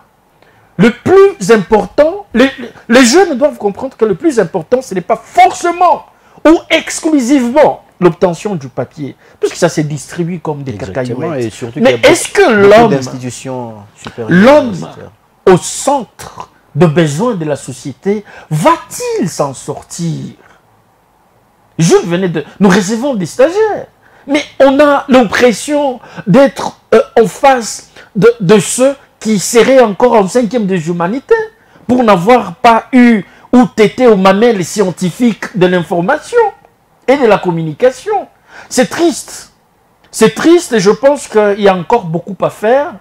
Le plus important, les jeunes doivent comprendre que le plus important, ce n'est pas forcément ou exclusivement l'obtention du papier, puisque ça s'est distribué comme des cacahuètes. Mais est-ce que l'homme, au centre de besoins de la société, va-t-il s'en sortir? Je venais de... Nous recevons des stagiaires, mais on a l'impression d'être en face de ceux qui seraient encore en 5e des humanités pour n'avoir pas eu ou tété aux mamelles scientifiques de l'information et de la communication. C'est triste. C'est triste et je pense qu'il y a encore beaucoup à faire.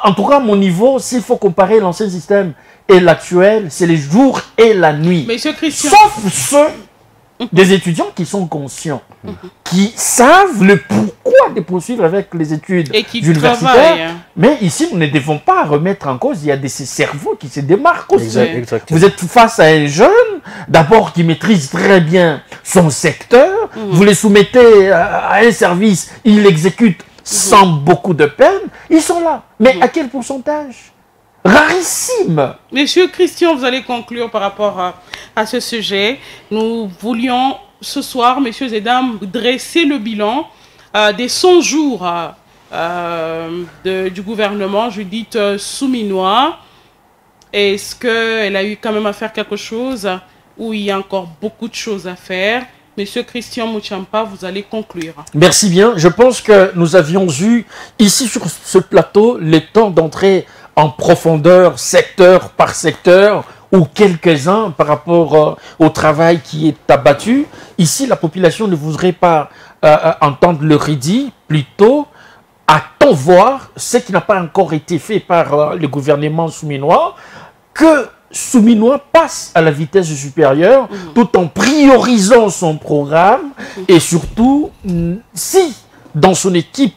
En tout cas, à mon niveau, s'il faut comparer l'ancien système et l'actuel, c'est les jours et la nuit. Monsieur Christian. Sauf ceux des étudiants qui sont conscients, qui savent le pourquoi de poursuivre avec les études universitaires. Mais ici, nous ne devons pas remettre en cause, il y a ces cerveaux qui se démarquent aussi. Vous êtes face à un jeune, d'abord qui maîtrise très bien son secteur, vous les soumettez à un service, il l'exécute sans beaucoup de peine, ils sont là. Mais à quel pourcentage? Rarissime. Monsieur Christian, vous allez conclure par rapport à ce sujet. Nous voulions ce soir, messieurs et dames, dresser le bilan des 100 jours du gouvernement Judith Souminois. Est-ce qu'elle a eu quand même à faire quelque chose ou il y a encore beaucoup de choses à faire? Monsieur Christian Mouchampa, vous allez conclure. Merci bien. Je pense que nous avions eu ici sur ce plateau le temps d'entrer en profondeur, secteur par secteur, ou quelques-uns par rapport au travail qui est abattu. Ici, la population ne voudrait pas entendre le rédit, plutôt attend voir ce qui n'a pas encore été fait par le gouvernement souminois, que Souminois passe à la vitesse supérieure tout en priorisant son programme et surtout, si dans son équipe,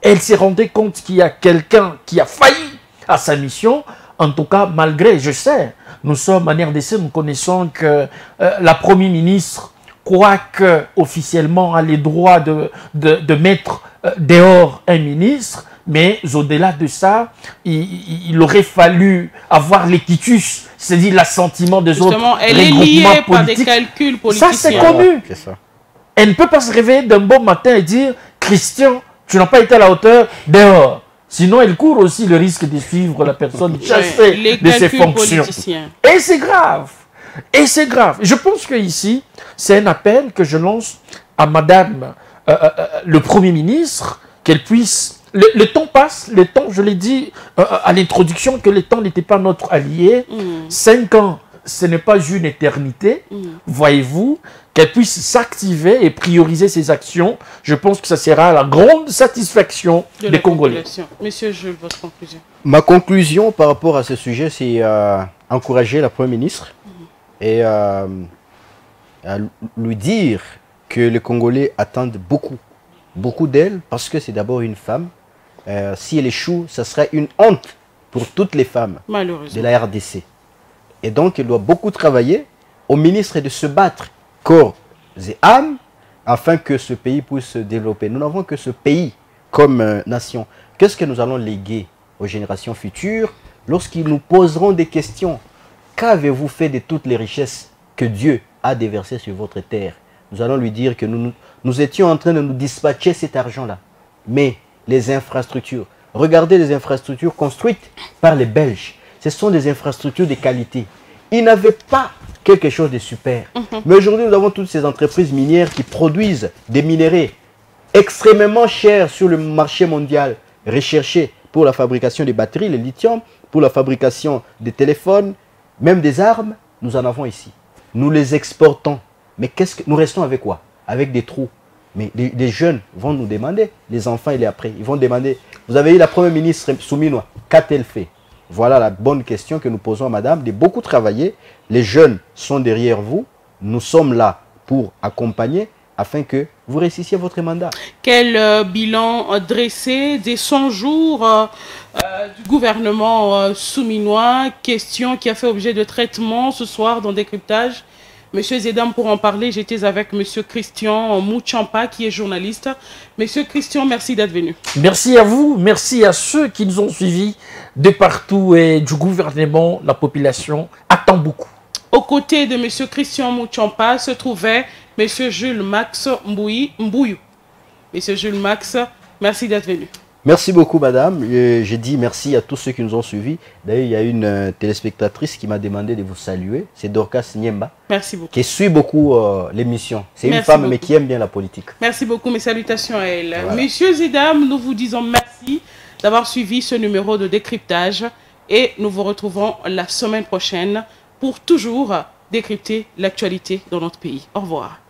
elle s'est rendue compte qu'il y a quelqu'un qui a failli à sa mission, en tout cas, malgré, je sais, nous sommes en RDC, nous connaissons que la Première ministre, quoique officiellement a les droits de mettre dehors un ministre, mais au-delà de ça, il aurait fallu avoir l'équitus, c'est-à-dire l'assentiment des autres regroupements politiques. Elle est liée par des calculs politiciens. Ça, c'est connu. Elle ne peut pas se réveiller d'un bon matin et dire « Christian, tu n'as pas été à la hauteur, dehors ». Sinon, elle court aussi le risque de suivre la personne chassée de ses fonctions. Et c'est grave. Et c'est grave. Je pense qu'ici, c'est un appel que je lance à Madame le Premier ministre, qu'elle puisse... Le temps passe, le temps, je l'ai dit à l'introduction, que le temps n'était pas notre allié. 5 ans, ce n'est pas une éternité, voyez-vous, qu'elle puisse s'activer et prioriser ses actions. Je pense que ça sera la grande satisfaction des Congolais. Monsieur Jules, votre conclusion. Ma conclusion par rapport à ce sujet, c'est encourager la Première ministre et à lui dire que les Congolais attendent beaucoup d'elle, parce que c'est d'abord une femme. Si elle échoue, ça serait une honte pour toutes les femmes de la RDC. Et donc, elle doit beaucoup travailler. Au ministre de se battre corps et âme afin que ce pays puisse se développer. Nous n'avons que ce pays comme nation. Qu'est-ce que nous allons léguer aux générations futures lorsqu'ils nous poseront des questions? Qu'avez-vous fait de toutes les richesses que Dieu a déversées sur votre terre? Nous allons lui dire que nous étions en train de nous dispatcher cet argent-là. Mais les infrastructures, regardez les infrastructures construites par les Belges. Ce sont des infrastructures de qualité. Ils n'avaient pas quelque chose de super. Mais aujourd'hui, nous avons toutes ces entreprises minières qui produisent des minéraux extrêmement chers sur le marché mondial, recherchés pour la fabrication des batteries, le lithium, pour la fabrication des téléphones, même des armes. Nous en avons ici. Nous les exportons. Mais nous restons avec quoi? Avec des trous. Mais les jeunes vont nous demander, les enfants et les après, ils vont demander, vous avez eu la première ministre Souminois, qu'a-t-elle fait? Voilà la bonne question que nous posons à madame, de beaucoup travailler. Les jeunes sont derrière vous, nous sommes là pour accompagner afin que vous réussissiez votre mandat. Quel bilan dressé des 100 jours du gouvernement souminois? Question qui a fait objet de traitement ce soir dans Décryptage. Messieurs et dames, pour en parler, j'étais avec Monsieur Christian Mouchampa, qui est journaliste. Monsieur Christian, merci d'être venu. Merci à vous, merci à ceux qui nous ont suivis de partout et du gouvernement. La population attend beaucoup. Aux côtés de Monsieur Christian Mouchampa se trouvait Monsieur Jules Max Mbouyou. Monsieur Jules Max, merci d'être venu. Merci beaucoup, madame. J'ai dit merci à tous ceux qui nous ont suivis. D'ailleurs, il y a une téléspectatrice qui m'a demandé de vous saluer. C'est Dorcas Niemba. Merci beaucoup. Qui suit beaucoup l'émission. C'est une femme, mais qui aime bien la politique. Merci beaucoup. Mes salutations à elle. Voilà. Messieurs et dames, nous vous disons merci d'avoir suivi ce numéro de Décryptage. Et nous vous retrouvons la semaine prochaine pour toujours décrypter l'actualité dans notre pays. Au revoir.